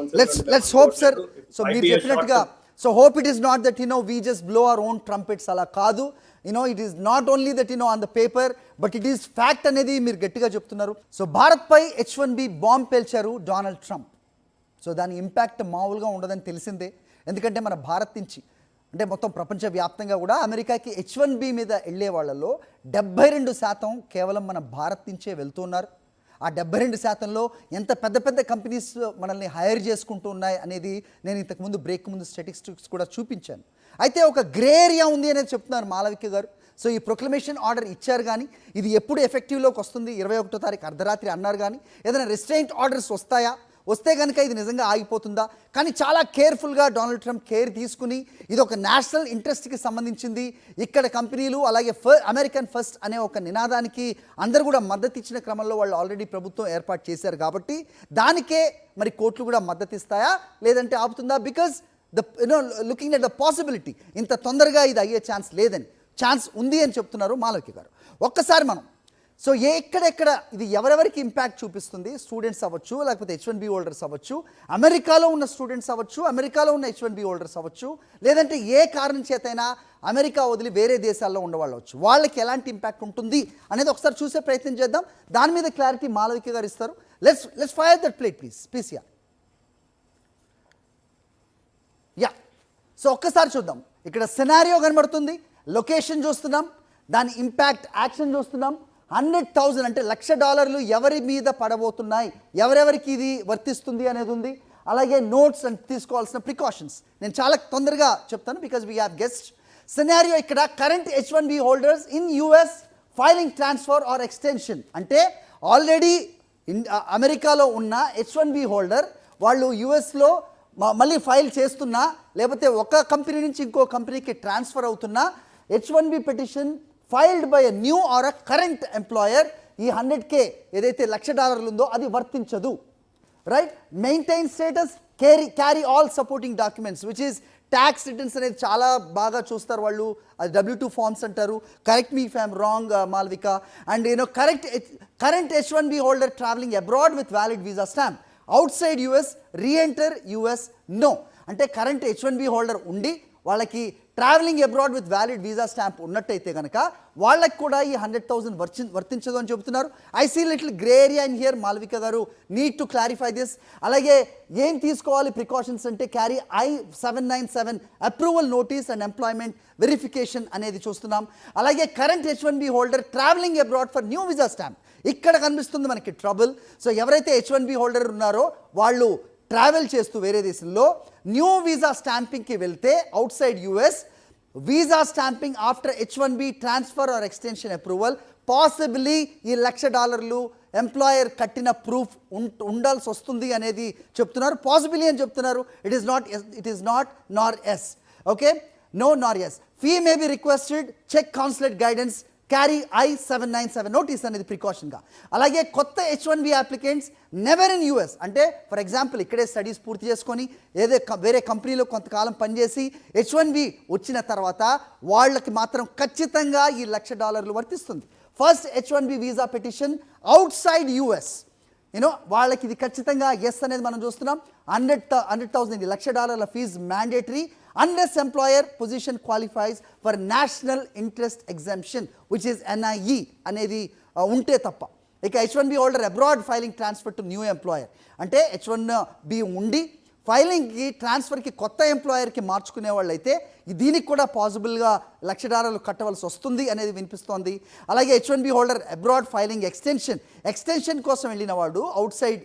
let's hope sir. So మీరు చెప్పినట్టుగా so hope it is not that we just blow our own trumpets, అలా కాదు. It is not only that on the paper but it is fact అనేది మీరు గట్టిగా చెప్తున్నారు. సో భారత్ పై H1B బాంబ్ పేల్చారు డొనాల్డ్ ట్రంప్. సో దాని ఇంపాక్ట్ మామూలుగా ఉండదని తెలిసిందే. ఎందుకంటే మన భారత్ నుంచి అంటే మొత్తం ప్రపంచవ్యాప్తంగా కూడా అమెరికాకి H1B మీద వెళ్ళే వాళ్ళలో 72% కేవలం మన భారత్ నుంచే వెళ్తున్నారు. ఆ 72%లో ఎంత పెద్ద పెద్ద కంపెనీస్ మనల్ని హైర్ చేసుకుంటూ ఉన్నాయి అనేది నేను ఇంతకుముందు బ్రేక్ ముందు స్టాటిస్టిక్స్ కూడా చూపించాను. అయితే ఒక గ్రే ఏరియా ఉంది అనేది చెప్తున్నారు మాలవిక గారు. సో ఈ ప్రొక్లమేషన్ ఆర్డర్ ఇచ్చారు కానీ ఇది ఎప్పుడు ఎఫెక్టివ్లోకి వస్తుంది, 21వ తారీఖు అర్ధరాత్రి అన్నారు కానీ ఏదైనా రిస్ట్రెయింట్ ఆర్డర్స్ వస్తాయా, వస్తే కనుక ఇది నిజంగా ఆగిపోతుందా? కానీ చాలా కేర్ఫుల్గా డొనాల్డ్ ట్రంప్ కేర్ తీసుకుని ఇది ఒక నేషనల్ ఇంట్రెస్ట్కి సంబంధించింది, ఇక్కడ కంపెనీలు అలాగే అమెరికన్ ఫస్ట్ అనే ఒక నినాదానికి అందరూ కూడా మద్దతు ఇచ్చిన క్రమంలో వాళ్ళు ఆల్రెడీ ప్రభుత్వం ఏర్పాటు చేశారు కాబట్టి దానికే మరి కోర్టులు కూడా మద్దతు ఇస్తాయా లేదంటే ఆపుతుందా? Because looking at the possibility ఇంత తొందరగా ఇది అయ్యే ఛాన్స్ ఉంది అని చెప్తున్నారు మాలవిక గారు. ఒక్కసారి మనం సో ఎక్కడెక్కడ ఇది ఎవరెవరికి ఇంపాక్ట్ చూపిస్తుంది, స్టూడెంట్స్ అవ్వచ్చు లేకపోతే H1B హోల్డర్స్ అవ్వచ్చు, అమెరికాలో ఉన్న స్టూడెంట్స్ అవ్వచ్చు, అమెరికాలో ఉన్న H1B హోల్డర్స్ అవ్వచ్చు, లేదంటే ఏ కారణం చేతైనా అమెరికా వదిలి వేరే దేశాల్లో ఉండవాళ్ళు అవ్వచ్చు, వాళ్ళకి ఎలాంటి ఇంపాక్ట్ ఉంటుంది అనేది ఒకసారి చూసే ప్రయత్నం చేద్దాం. దాని మీద క్లారిటీ మాలవిక గారు ఇస్తారు. Let's fire that plate please. Yeah so ఒక్కసారి చూద్దాం. ఇక్కడ సినారియో కనబడుతుంది, లొకేషన్ చూస్తున్నాం, దాని ఇంపాక్ట్ యాక్షన్ చూస్తున్నాం. 100,000 అంటే $1,00,000 ఎవరి మీద పడబోతున్నాయి, ఎవరెవరికి ఇది వర్తిస్తుంది అనేది ఉంది. అలాగే నోట్స్ అండ్ తీసుకోవాల్సిన ప్రికాషన్స్ నేను చాలా తొందరగా చెప్తాను because we have guest. Scenario ఇక్కడ current H1B holders in US filing transfer or extension. అంటే ఆల్రెడీ అమెరికాలో ఉన్న H1B హోల్డర్ వాళ్ళు యుఎస్లో మళ్ళీ ఫైల్ చేస్తున్నా, లేకపోతే ఒక కంపెనీ నుంచి ఇంకో కంపెనీకి ట్రాన్స్ఫర్ అవుతున్నా, H1B petition filed by a new or a current employer ఈ 100K ఏదైతే $1,00,000 ఉందో అది వర్తించదు. Right, maintain status, carry all supporting documents which is tax returns అనేది చాలా బాగా చూస్తారు వాళ్ళు, అది W2 ఫార్మ్స్ అంటారు. Correct me if I'm wrong Malvika. And current H1B holder travelling abroad with valid visa stamp outside US reenter US no. అంటే current H1B holder ఉండి వాళ్ళకి travelling abroad with valid visa stamp ఉన్నట్టయితే కనుక వాళ్ళకి కూడా ఈ 100,000 వర్తించదు అని చెబుతున్నారు. I see little grey area in here Malvika garu, need to clarify this. అలాగే ఏం తీసుకోవాలి ప్రికాషన్స్ అంటే carry I-797 approval notice and employment verification అనేది చూస్తున్నాం. అలాగే current H1B holder travelling abroad for new visa stamp, ఇక్కడ కనిపిస్తుంది మనకి ట్రబుల్. సో ఎవరైతే H1B హోల్డర్ ఉన్నారో వాళ్ళు ట్రావెల్ చేస్తూ వేరే దేశంలో న్యూ వీసా స్టాంపింగ్కి వెళ్తే out side US visa stamping after H1B transfer or extension approval possibly ఈ $1,00,000 ఎంప్లాయర్ కట్టిన ప్రూఫ్ ఉండాల్సి వస్తుంది అనేది చెప్తున్నారు. పాసిబిలీ అని చెప్తున్నారు. It is not nor yes. Okay, no nor yes. Fee may be requested, check consulate guidance, carry I-797 notice అనేది ప్రికాషన్గా. అలాగే కొత్త H1B applicants never in US, అంటే ఫర్ ఎగ్జాంపుల్ ఇక్కడే స్టడీస్ పూర్తి చేసుకొని వేరే కంపెనీలో కొంతకాలం పనిచేసి H1B వచ్చిన తర్వాత వాళ్ళకి మాత్రం ఖచ్చితంగా ఈ $1,00,000 వర్తిస్తుంది. First H1B visa petition outside US వాళ్ళకి ఇది ఖచ్చితంగా ఎస్ అనేది మనం చూస్తున్నాం. 100,000 $1,00,000 fees mandatory unless employer position qualifies for national interest exemption which is NIE అనేది ఉంటే తప్ప. ఇక H1B holder abroad filing transfer to new employer, అంటే H1B ఉండి ఫైలింగ్కి ట్రాన్స్ఫర్కి కొత్త ఎంప్లాయర్కి మార్చుకునే వాళ్ళు అయితే దీనికి కూడా పాసిబుల్గా $1,00,000 కట్టవలసి వస్తుంది అనేది వినిపిస్తోంది. అలాగే H1B holder abroad filing extension కోసం వెళ్ళిన వాడు అవుట్ సైడ్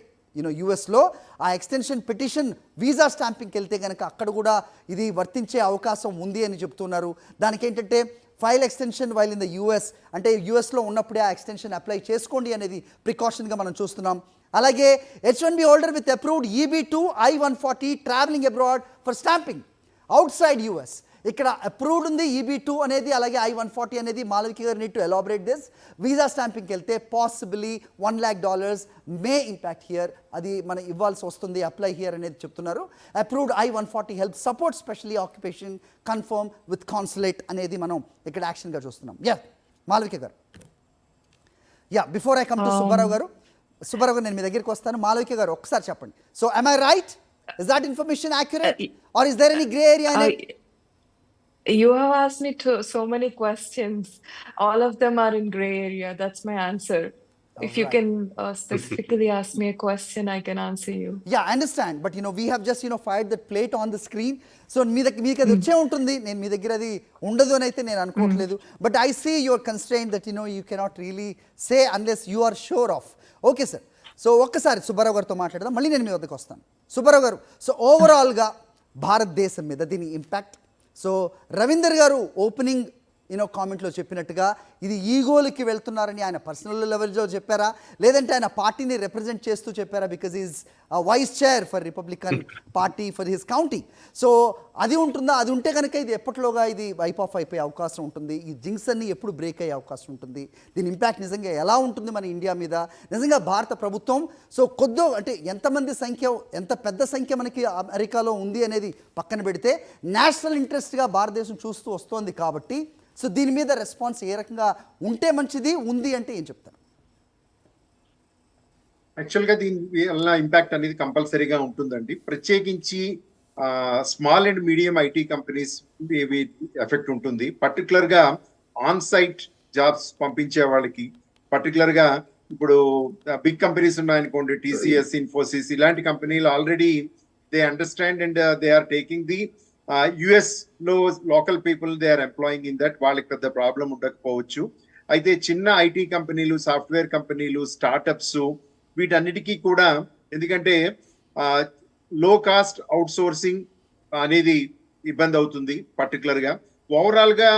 యుఎస్లో ఆ ఎక్స్టెన్షన్ పిటిషన్ వీసా స్టాంపింగ్కి వెళ్తే కనుక అక్కడ కూడా ఇది వర్తించే అవకాశం ఉంది అని చెప్తున్నారు. దానికి ఏంటంటే file extension while in the US, అంటే యుఎస్లో ఉన్నప్పుడే ఆ ఎక్స్టెన్షన్ అప్లై చేసుకోండి అనేది ప్రికాషన్గా మనం చూస్తున్నాం. అలాగే H1B holder with approved EB2 I-140 travelling abroad for stamping outside US, ఇక్కడ అప్రూవ్డ్ ఉంది EB2 అనేది, అలాగే I-140 అనేది. Malavika garu need to elaborate this. Visa స్టాంపింగ్కి వెళ్తే పాసిబిలీ $1,00,000 మే ఇంపాక్ట్ హియర్, అది మనం ఇవ్వాల్సి వస్తుంది అప్లై హియర్ అనేది చెప్తున్నారు. Approved I-140 help support especially occupation confirm with consulate అనేది మనం ఇక్కడ యాక్షన్గా చూస్తున్నాం. మాలవిక గారు, before I come to Subbarao గారు, నేను మీ దగ్గరికి వస్తాను. మాలవిక గారు ఒక్కసారి చెప్పండి. So am I right? Is that information accurate or is there any gray area in it? You have asked me so many questions. All of them are in gray area. That's my answer. If you can specifically ask me a question, I can answer you. Yeah, I understand. But we have just fired that plate on the screen. So మీకు అది వచ్చే ఉంటుంది. నేను మీ దగ్గర అది ఉండదు అని అయితే నేను అనుకోవట్లేదు. But I see your constraint that you cannot really say unless you are sure of. Okay, sir. So ఒక్కసారి సుబ్బారావు గారితో మాట్లాడదాం, మళ్ళీ నేను మీ వద్దకు వస్తాను. సుబ్బారావు గారు, సో ఓవరాల్గా భారతదేశం మీద దీని ఇంపాక్ట్, సో రవీందర్ గారు ఓపెనింగ్ కామెంట్లో చెప్పినట్టుగా ఇది ఈగోలకి వెళ్తున్నారని ఆయన పర్సనల్ లెవెల్లో చెప్పారా, లేదంటే ఆయన పార్టీని రిప్రజెంట్ చేస్తూ చెప్పారా? Because is vice chair for Republican party for his county. So అది ఉంటుందా? అది ఉంటే కనుక ఇది ఎప్పటిలోగా ఇది వైప్ ఆఫ్ అయిపోయే అవకాశం ఉంటుంది, ఈ జింక్స్ అన్ని ఎప్పుడు బ్రేక్ అయ్యే అవకాశం ఉంటుంది, దీని ఇంపాక్ట్ నిజంగా ఎలా ఉంటుంది మన ఇండియా మీద, నిజంగా భారత ప్రభుత్వం సో అంటే ఎంత పెద్ద సంఖ్య మనకి అమెరికాలో ఉంది అనేది పక్కన పెడితే నేషనల్ ఇంట్రెస్ట్గా భారతదేశం చూస్తూ వస్తోంది కాబట్టి సో దీని మీద రెస్పాన్స్ ఏ రకంగా ఉంటే మంచిది, ఉంది అంటే ఏం చెప్తారు? యాక్చువల్గా దీని వల్ల ఇంపాక్ట్ అనేది కంపల్సరీగా ఉంటుందండి. ప్రత్యేకించి small and medium IT companies effect ఉంటుంది. పర్టికులర్గా ఆన్ సైట్ జాబ్స్ పంపించే వాళ్ళకి, పర్టికులర్గా ఇప్పుడు బిగ్ కంపెనీస్ ఉన్నాయనుకోండి, TCS, ఇన్ఫోసిస్, ఇలాంటి కంపెనీలు already they understand and they are taking the US లో local people they are employing in that, వాళ్ళకి పెద్ద ప్రాబ్లం ఉండకపోవచ్చు. అయితే చిన్న ఐటీ కంపెనీలు, సాఫ్ట్వేర్ కంపెనీలు, స్టార్టప్స్ వీటన్నిటికీ కూడా, ఎందుకంటే లో కాస్ట్ అవుట్ సోర్సింగ్ అనేది ఇబ్బంది అవుతుంది పర్టికులర్ గా. ఓవరాల్ గా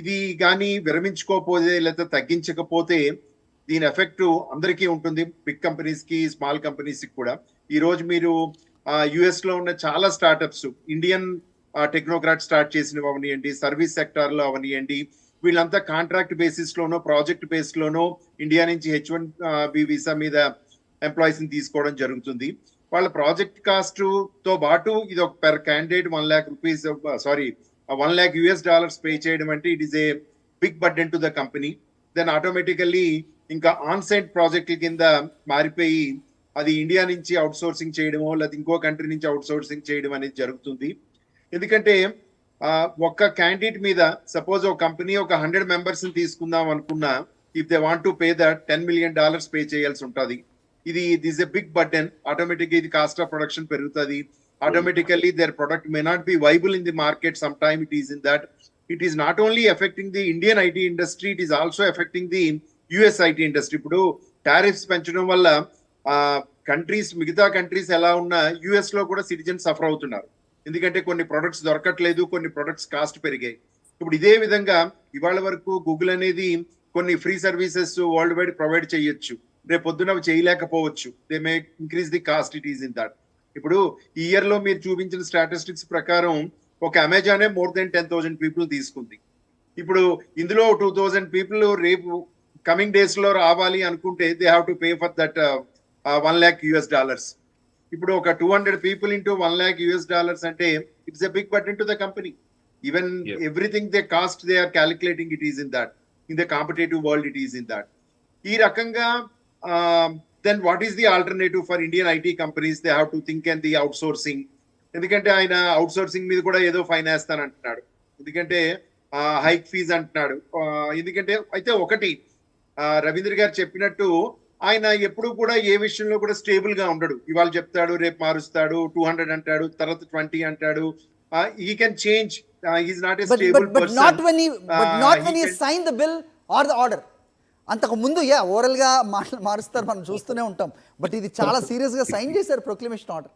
ఇది కానీ విరమించుకోకపోతే లేదా తగ్గించకపోతే దీని ఎఫెక్ట్ అందరికీ ఉంటుంది, బిగ్ కంపెనీస్ కి, స్మాల్ కంపెనీస్ కి కూడా. ఈ రోజు మీరు యుఎస్ లో ఉన్న చాలా స్టార్టప్స్, ఇండియన్ టెక్నోక్రాట్ స్టార్ట్ చేసినవి అవనియండి, సర్వీస్ సెక్టార్ లో అవనియండి, వీళ్ళంతా కాంట్రాక్ట్ బేసిస్ లోనో ప్రాజెక్ట్ బేస్ లోనో ఇండియా నుంచి H1B వీసా మీద ఎంప్లాయీస్ ని తీసుకోవడం జరుగుతుంది. వాళ్ళ ప్రాజెక్ట్ కాస్ట్ తో పాటు ఇది ఒక పెర్ క్యాండిడేట్ $1 lakh పే చేయడం అంటే it is a big burden to the company. Then automatically ఇంకా ఆన్ సైట్ ప్రాజెక్ట్ కింద మారిపోయి అది ఇండియా నుంచి అవుట్ సోర్సింగ్ చేయడమో లేదా ఇంకో కంట్రీ నుంచి అవుట్ సోర్సింగ్ చేయడం అనేది జరుగుతుంది. ఎందుకంటే ఒక్క క్యాండిడేట్ మీద సపోజ్ ఒక కంపెనీ ఒక 100 మెంబర్స్ ని తీసుకుందాం అనుకున్నా, if they want to pay that $10 million pay చేయాల్సి ఉంటుంది. This a big burden. Automatic ఇది కాస్ట్ ఆఫ్ ప్రొడక్షన్ పెరుగుతుంది. Automatically their product may not be viable in the market. Some time it is in that. It is not only affecting the Indian IT industry, it is also affecting the US IT industry. ఇప్పుడు tariffs పెంచడం వల్ల మిగతా countries ఎలా ఉన్నా US లో కూడా citizens suffer అవుతున్నారు. ఎందుకంటే కొన్ని ప్రొడక్ట్స్ దొరకట్లేదు, కొన్ని ప్రొడక్ట్స్ కాస్ట్ పెరిగాయి. ఇప్పుడు ఇదే విధంగా ఇవాళ వరకు గూగుల్ అనేది కొన్ని free services world wide provide చేయొచ్చు, రేపు పొద్దున అవి చేయలేకపోవచ్చు. They may increase the cost. It is in that. ఇప్పుడు ఈ ఇయర్ లో మీరు చూపించిన స్టాటిస్టిక్స్ ప్రకారం ఒక అమెజానే more than 10,000 పీపుల్ తీసుకుంది. ఇప్పుడు ఇందులో 2,000 పీపుల్ రేపు కమింగ్ డేస్ లో రావాలి అనుకుంటే they have to pay for that $1 lakh. ఇప్పుడు ఒక 200 పీపుల్ ఇంటూ $1 lakh అంటే it's a big burden to the company. Even everything they cost they are calculating, it is in that. In the competitive world it is in that. ఈ రకంగా then what is the alternative for Indian IT companies? They have to think and the outsourcing. ఎందుకంటే ఆయన out sourcing మీద కూడా ఏదో fine వేస్తానంటున్నాడు, ఎందుకంటే hike fees అంటున్నాడు. ఎందుకంటే అయితే ఒకటి రవీంద్ర గారు చెప్పినట్టు ఆయన ఎప్పుడు కూడా ఏ విషయంలో కూడా స్టేబుల్ గా ఉండడు. ఇవాళ చెప్తాడు, రేపు మారుస్తాడు, 200 అంటాడు, తర్వాత 20 అంటాడు. He can change. He's not a stable but person. not when he signed the bill or the order. అంతకు ముందు ఓవరాల్ గా మారుస్తారు, మనం చూస్తూనే ఉంటాం. బట్ ఇది చాలా సీరియస్ గా సైన్ చేశారు ప్రొక్లమేషన్ ఆర్డర్.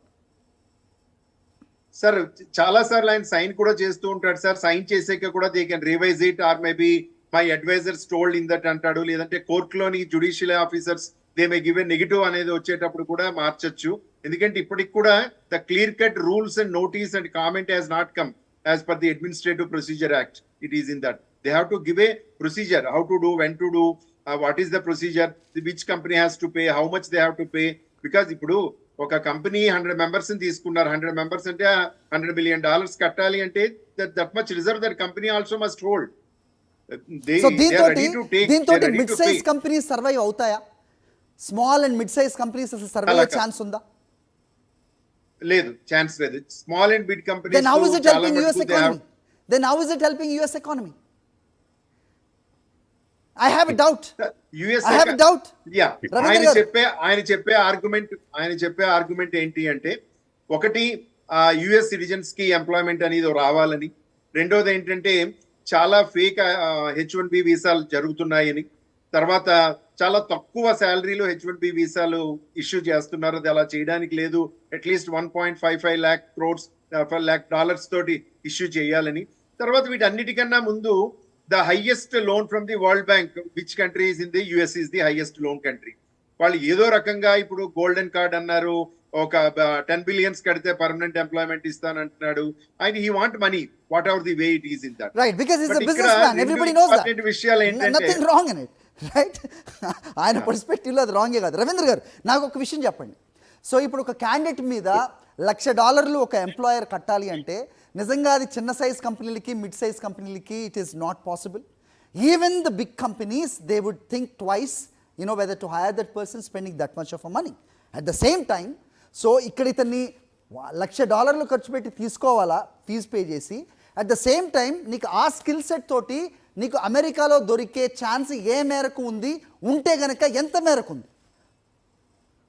సార్ చాలా సార్లు ఆయన సైన్ కూడా చేస్తూ ఉంటాడు సార్. సైన్ చేసాక కూడా they can revise it, or maybe my advisers told in that అంటాడు. లేదంటే కోర్టులోని judicial officers they may give a negative అనేది వచ్చేటప్పుడు కూడా మార్చొచ్చు. ఎందుకంటే ఇప్పటికి కూడా the clear cut rules and notice and comment has not come as per the administrative procedure act. It is in that. They have to give a procedure, how to do, when to do, what is the procedure, which company has to pay, how much they have to pay. Because ఇప్పుడు ఒక company 100 members ని తీసుకున్నారు. 100 members అంటే $100 million కట్టాలి అంటే that much reserve that company also must hold. So దీంతో mid size companies survive అవుతాయా? Small and mid size companies అసలు సర్వైవ్ అయ్యే ఛాన్స్ ఉందా? లేదు, ఛాన్స్ లేదు. Small and big companies Then how is it helping US economy? Then how is it helping US economy? I have a doubt. I have a doubt. Yeah. Ravindra ఆయన చెప్పే argument ఏంటి అంటే, ఒకటి US citizens కి employment అనేది రావాలని, రెండోది ఏంటంటే చాలా ఫేక్ H1B వీసాలు జరుగుతున్నాయని, తర్వాత చాలా తక్కువ శాలరీలో H1B వీసాలు ఇష్యూ చేస్తున్నారు. అది అలా చేయడానికి లేదు, అట్లీస్ట్ $1.55 lakh తోటి ఇష్యూ చేయాలని. తర్వాత వీటన్నిటికన్నా ముందు the highest loan from the World Bank, which country is in the US is the highest loan country. వాళ్ళు ఏదో రకంగా ఇప్పుడు గోల్డెన్ కార్డ్ అన్నారు, ఒక 10 billion కడితే పర్మనెంట్ ఎంప్లాయ్మెంట్ ఇస్తానంటున్నాడు. And he want money whatever the way it is in that. Right, because he's a businessman, everybody knows that. విషయాలు ఏంటంటే Nothing wrong in it, right? ఆయన పర్స్పెక్టివ్ లో అది రాంగే కాదు. రవీంద్ర గారు, నాకు ఒక విషయం చెప్పండి. సో ఇప్పుడు ఒక క్యాండిడేట్ మీద $1,00,000 ఒక ఎంప్లాయర్ కట్టాలి అంటే నిజంగా అది చిన్న సైజ్ కంపెనీలకి, మిడ్ సైజ్ కంపెనీలకి it is not possible. Even the big companies they would think twice, whether to hire that person spending that much of money. At the same time so ఇక్కడ ఇతన్ని $1,00,000 ఖర్చు పెట్టి తీసుకోవాలా ఫీజు పే చేసి, at the same time నీకు ఆ skill set తోటి నీకు అమెరికాలో దొరికే ఛాన్స్ ఏ మేరకు ఉంది, ఉంటే గనక ఎంత మేరకు ఉంది?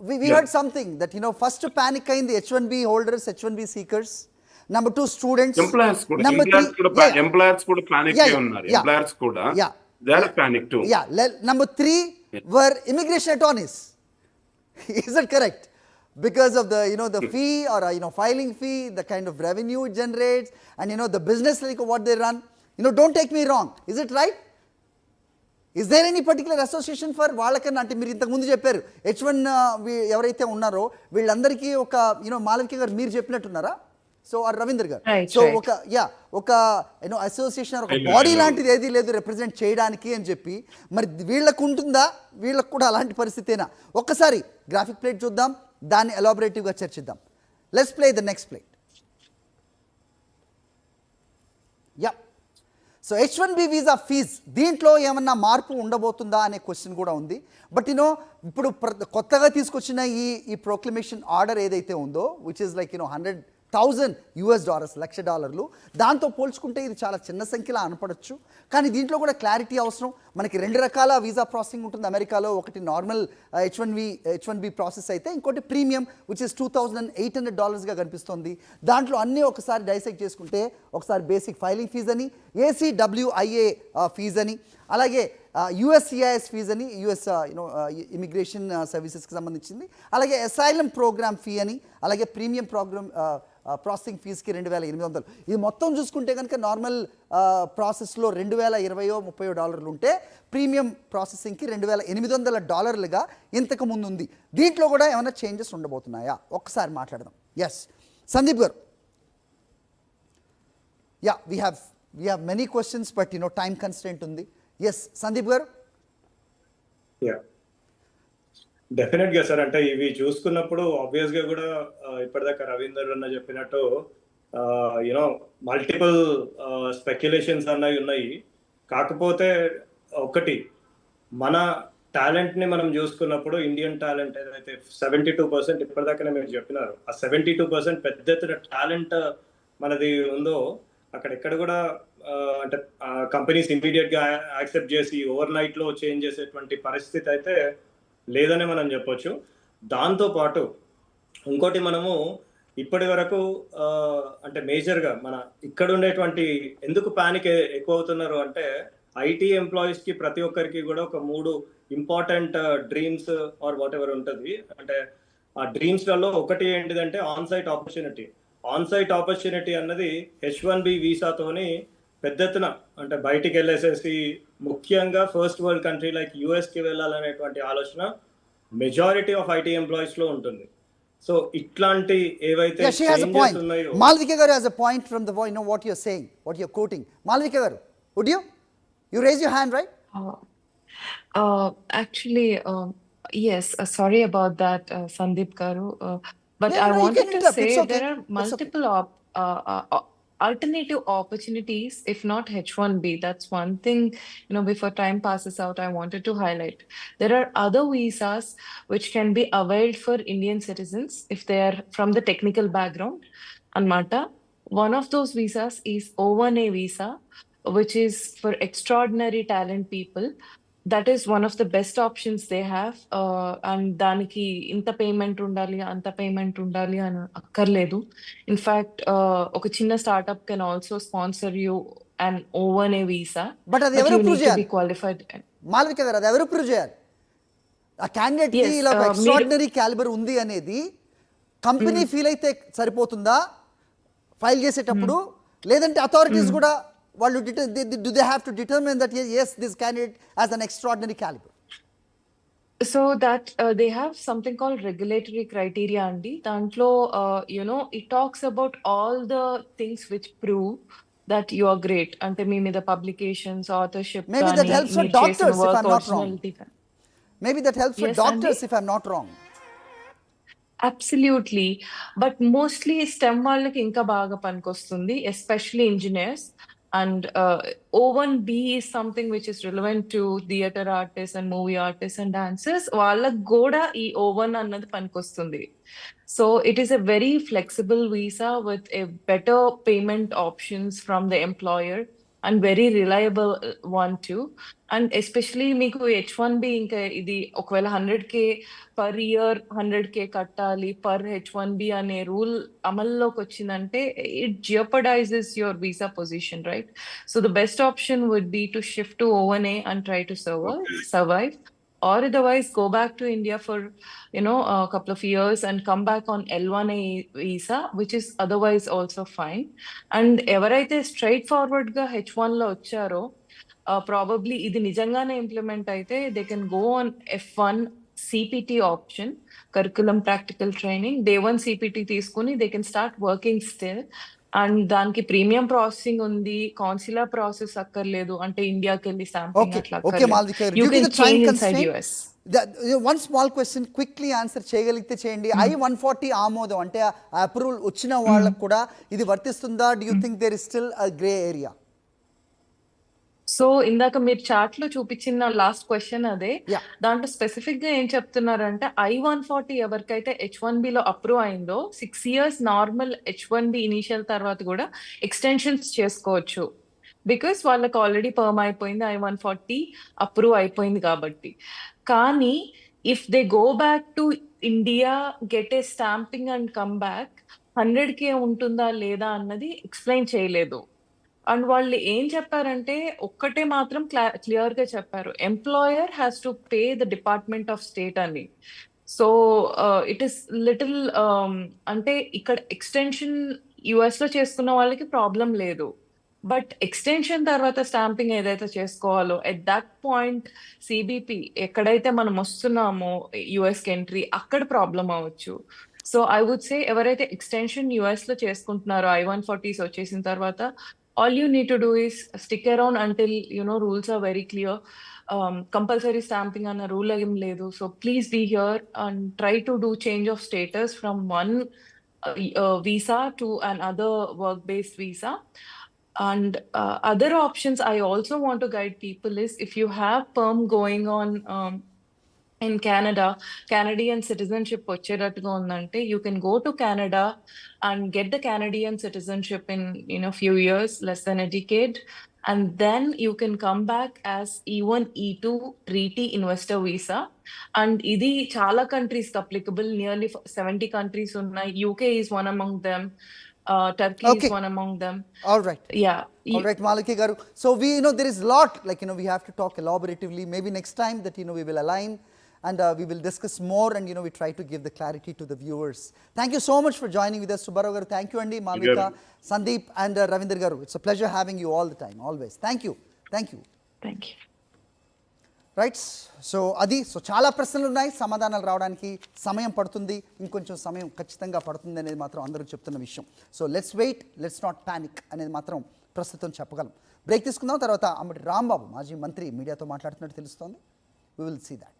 we Yeah. heard something that, first panic అయింది H1B holders, H1B seekers. Number 2, students. Employers కూడా Number 3, ఎంప్లాయర్స్ కూడా పానిక్ Yeah, అయి yeah, ఉన్నారు. yeah. ఎంప్లాయర్స్ కూడా Yeah. They are panic to. Number 3 were immigration attorneys. Is that correct? Because of the, the fee or, filing fee, the kind of revenue it generates, and, the business like what they run. Don't take me wrong. Is it right? Is there any particular association for వాళ్ళకన్నా, అంటే మీరు ఇంతకుముందు చెప్పారు H1 ఎవరైతే ఉన్నారో వీళ్ళందరికీ ఒక మాలవిక గారు మీరు చెప్పినట్టున్నారా? సో ఆర్ రవీందర్ గారు, Right, సో right. ఒక అసోసియేషన్ ఒక లేదు, బాడీ లేదు. లాంటిది ఏది లేదు రిప్రజెంట్ చేయడానికి అని చెప్పి, మరి వీళ్ళకు ఉంటుందా? వీళ్ళకు కూడా అలాంటి పరిస్థితేనా? ఒక్కసారి గ్రాఫిక్ ప్లేట్ చూద్దాం, దాన్ని ఎలాబొరేటివ్గా చర్చిద్దాం. Let's play the next plate. Yeah, so H1B visa fees దీంట్లో ఏమన్నా మార్పు ఉండబోతుందా అనే క్వశ్చన్ కూడా ఉంది. బట్ ఇప్పుడు కొత్తగా తీసుకొచ్చిన ఈ ప్రొక్లమేషన్ ఆర్డర్ ఏదైతే ఉందో, విచ్ ఇస్ లైక్ $100,000 $1,00,000, దాంతో పోల్చుకుంటే ఇది చాలా చిన్న సంఖ్యలో అనపడచ్చు. కానీ దీంట్లో కూడా క్లారిటీ అవసరం. మనకి 2 రకాల వీసా ప్రాసెసింగ్ ఉంటుంది అమెరికాలో. ఒకటి నార్మల్ H1B ప్రాసెస్ అయితే, ఇంకోటి ప్రీమియం విచ్ ఇస్ $2,800గా కనిపిస్తుంది. దాంట్లో అన్నీ ఒకసారి డైసెక్ట్ చేసుకుంటే, ఒకసారి బేసిక్ ఫైలింగ్ ఫీజ్ అని, ACWIA ఫీజ్ అని, అలాగే USCIS ఫీజ్ అని, యుఎస్ ఇమిగ్రేషన్ సర్వీసెస్కి సంబంధించింది, అలాగే అసైలం ప్రోగ్రామ్ ఫీ అని, అలాగే ప్రీమియం ప్రోగ్రామ్ ప్రాసెసింగ్ ఫీజ్కి $2,800. ఇది మొత్తం చూసుకుంటే కనుక నార్మల్ ప్రాసెస్లో $2,020-$30 ఉంటే, ప్రీమియం ప్రాసెసింగ్కి $2,800గా ఇంతకు ముందు ఉంది. దీంట్లో కూడా ఏమైనా చేంజెస్ ఉండబోతున్నాయా? ఒక్కసారి మాట్లాడదాం. Yes Sandeep garu. Yeah, we have many questions, but time constant ఉంది. Yes Sandeep garu. Yeah, definite గా సార్. అంటే ఇవి చూసుకున్నప్పుడు ఆబ్వియస్ గా కూడా ఇప్పటిదాకా రవీందర్ అన్న చెప్పినట్టు మల్టిపుల్ స్పెక్యులేషన్స్ అన్నవి ఉన్నాయి. కాకపోతే ఒకటి, మన టాలెంట్ ని మనం చూసుకున్నప్పుడు ఇండియన్ టాలెంట్ ఏదైతే 72% ఇప్పటిదాకానే మీరు చెప్పినారు, ఆ 72% పెద్ద ఎత్తున టాలెంట్ మనది ఉందో, అక్కడ ఎక్కడ కూడా అంటే కంపెనీస్ ఇమీడియట్ గా యాక్సెప్ట్ చేసి ఓవర్ నైట్ లో చేంజ్ చేసేటువంటి పరిస్థితి అయితే లేదనే మనం చెప్పొచ్చు. దాంతో పాటు ఇంకోటి, మనము ఇప్పటి వరకు అంటే మేజర్గా మన ఇక్కడ ఉండేటువంటి ఎందుకు ప్యానిక్ ఎక్కువ అవుతున్నారు అంటే, ఐటీ ఎంప్లాయీస్ కి ప్రతి ఒక్కరికి కూడా ఒక 3 important dreams or whatever ఉంటుంది. అంటే ఆ డ్రీమ్స్లలో ఒకటి ఏంటిదంటే on site opportunity. On site opportunity అన్నది H1B వీసాతోని పెద్ద ఎత్తున, అంటే బయటికి వెళ్ళేసేసి ముఖ్యంగా ఫస్ట్ వరల్డ్ కంట్రీ లైక్ యుఎస్కి వెళ్ళాలనేటువంటి ఆలోచన మెజారిటీ ఆఫ్ ఐటీ ఎంప్లాయీస్ లో ఉంటుంది. సో ఇట్లాంటి ఏవైతే Yeah, she has a point. ఉన్నాయో, Malvika garu has a point from the what you're saying, what you're quoting. Malvika garu, would you raise your hand, right? Actually, yes, sorry about that, Sandeep Garu. But No, I no, you wanted can to interrupt. say It's okay. there are It's okay. multiple alternative opportunities, if not H1B. That's one thing, before time passes out, I wanted to highlight. There are other visas which can be availed for Indian citizens if they are from the technical background. Anmata. One of those visas is O1A visa, which is for extraordinary talent people. That is one of the best options they have. And దానికి ఇంత payment ఉండాలి, అంత payment ఉండాలి అని అక్కర్లేదు. In fact ఒక చిన్న startup can also sponsor you and O1A visa. But అది ఎవరు ప్రూవ్ చేయాలి? క్వాలిఫైడ్. మాల్విక గారు, అది ఎవరు ప్రూవ్ చేయాలి? ఆ క్యాండిడేట్ కి Yes, ఇలా మీరు- ఎక్స్ట్రాడినరీ క్యాలిబర్ ఉంది అనేది కంపెనీ ఫీల్ అయితే సరిపోతుందా ఫైల్ చేసేటప్పుడు? లేదంటే అథారిటీస్ కూడా వాళ్ళు do they have to determine that yes, this candidate has an extraordinary caliber? So that they have something called regulatory criteria andi. Dantlo, it talks about all the things which prove that you are great. Ante mee meeda publications, authorship. Maybe that helps for doctors, if I'm not wrong. Maybe that helps for Yes, doctors, Andy. if I'm not wrong. Absolutely. But mostly STEM వాళ్ళకి ఇంకా బాగా పనికొస్తుంది, especially engineers. And O1B is something which is relevant to theater artists and movie artists and dancers. వాళ్ళకి కూడా ఈ O1 అన్నది పనికొస్తుంది. So it is a very flexible visa with a better payment options from the employer and very reliable one too. And especially మీకు H1B ఇంకా ఇది ఒకవేళ 100K per year 100K కట్టాలి పర్ H1B అనే రూల్ అమల్లోకి వచ్చిందంటే it jeopardises your visa position, right? So the best option would be to shift to O1A and try to survive, or otherwise go back to India for a couple of years and come back on L1A visa, which is otherwise also fine. And ఎవరైతే straight forward గా H1 లో వచ్చారో probably ఇది నిజంగానే implement అయితే they can go on F1 CPT option, curriculum practical training. Day 1 CPT తీసుకుని they can start working still. And దానికి premium processing ఉంది, కాన్సులర్ ప్రాసెస్ అక్కర్లేదు, అంటే ఇండియాకి వెళ్ళి స్టాంపింగ్ Okay, అట్లా okay, Malvika garu. You Due to can the time change inside constraint, US. One small question quickly answer చేయగలిగితే చేయండి. I-140 ఆమోదం అంటే ఆ అప్రూవల్ వచ్చిన వాళ్ళకు కూడా ఇది వర్తిస్తుందా? Do you think there is still a grey area? So ఇందాక మీరు చార్ట్ లో చూపించిన లాస్ట్ క్వశ్చన్ అదే. Yeah. దాంట్లో స్పెసిఫిక్ గా ఏం చెప్తున్నారంటే I-140 ఎవరికైతే H1B లో అప్రూవ్ అయిందో 6 years నార్మల్ H1B ఇనిషియల్ తర్వాత కూడా ఎక్స్టెన్షన్స్ చేసుకోవచ్చు, బికాస్ వాళ్ళకి ఆల్రెడీ పర్మ్ అయిపోయింది, I-140 అప్రూవ్ అయిపోయింది కాబట్టి. కానీ if they go back to India, get a stamping and come back, 100K ఉంటుందా లేదా అన్నది ఎక్స్ప్లెయిన్ చేయలేదు. అండ్ వాళ్ళు ఏం చెప్పారంటే ఒక్కటే మాత్రం క్లియర్ గా చెప్పారు, employer has to pay the department of state అని. సో ఇట్ ఇస్ లిటిల్ అంటే ఇక్కడ ఎక్స్టెన్షన్ యుఎస్ లో చేసుకున్న వాళ్ళకి ప్రాబ్లం లేదు, బట్ ఎక్స్టెన్షన్ తర్వాత స్టాంపింగ్ ఏదైతే చేసుకోవాలో ఎట్ దట్ పాయింట్ సిబిపి ఎక్కడైతే మనం వస్తున్నామో యుఎస్ కి ఎంట్రీ అక్కడ ప్రాబ్లం అవ్వచ్చు. సో ఐ వుడ్ సే ఎవరైతే ఎక్స్టెన్షన్ యుఎస్ లో చేసుకుంటున్నారో I-140s వచ్చేసిన తర్వాత, all you need to do is stick around until rules are very clear. Compulsory stamping అన్న రూల్ ఏం లేదు. So please be here and try to do change of status from one visa to another work-based visa. And other options I also want to guide people is, if you have perm going on in Canada, Canadian citizenship వచ్చేటట్టుగా ఉందంటే you can go to Canada and get the Canadian citizenship in few years, less than a decade, and then you can come back as E1 E2 treaty investor visa. And ఇది చాలా countries కి applicable, nearly 70 countries ఉన్నాయి. UK is one among them, Turkey Okay. is one among them. All right. Yeah. All right, Malvika garu. So we there is lot, like we have to talk elaboratively. Maybe next time that we will align and we will discuss more, and we try to give the clarity to the viewers. Thank you so much for joining with us, Subbarao garu. Thank you andi, Malvika, Sandeep and Ravindra garu. It's a pleasure having you all the time, always. Thank you. Thank you. Right. So చాలా ప్రశ్నలు ఉన్నాయి, సమాధానాలు రావడానికి సమయం పడుతుంది, ఇంకొంచెం సమయం ఖచ్చితంగా పడుతుంది అనేది మాత్రం అందరూ చెప్తున్న విషయం. So let's wait, let's not panic అనేది మాత్రం ప్రస్తుతం చెప్పగలం. బ్రేక్ తీసుకుందాం. తర్వాత అమ్మటి రాంబాబు మాజీ మంత్రి మీడియాతో మాట్లాడుతున్నట్టు తెలుస్తోంది. We will see that.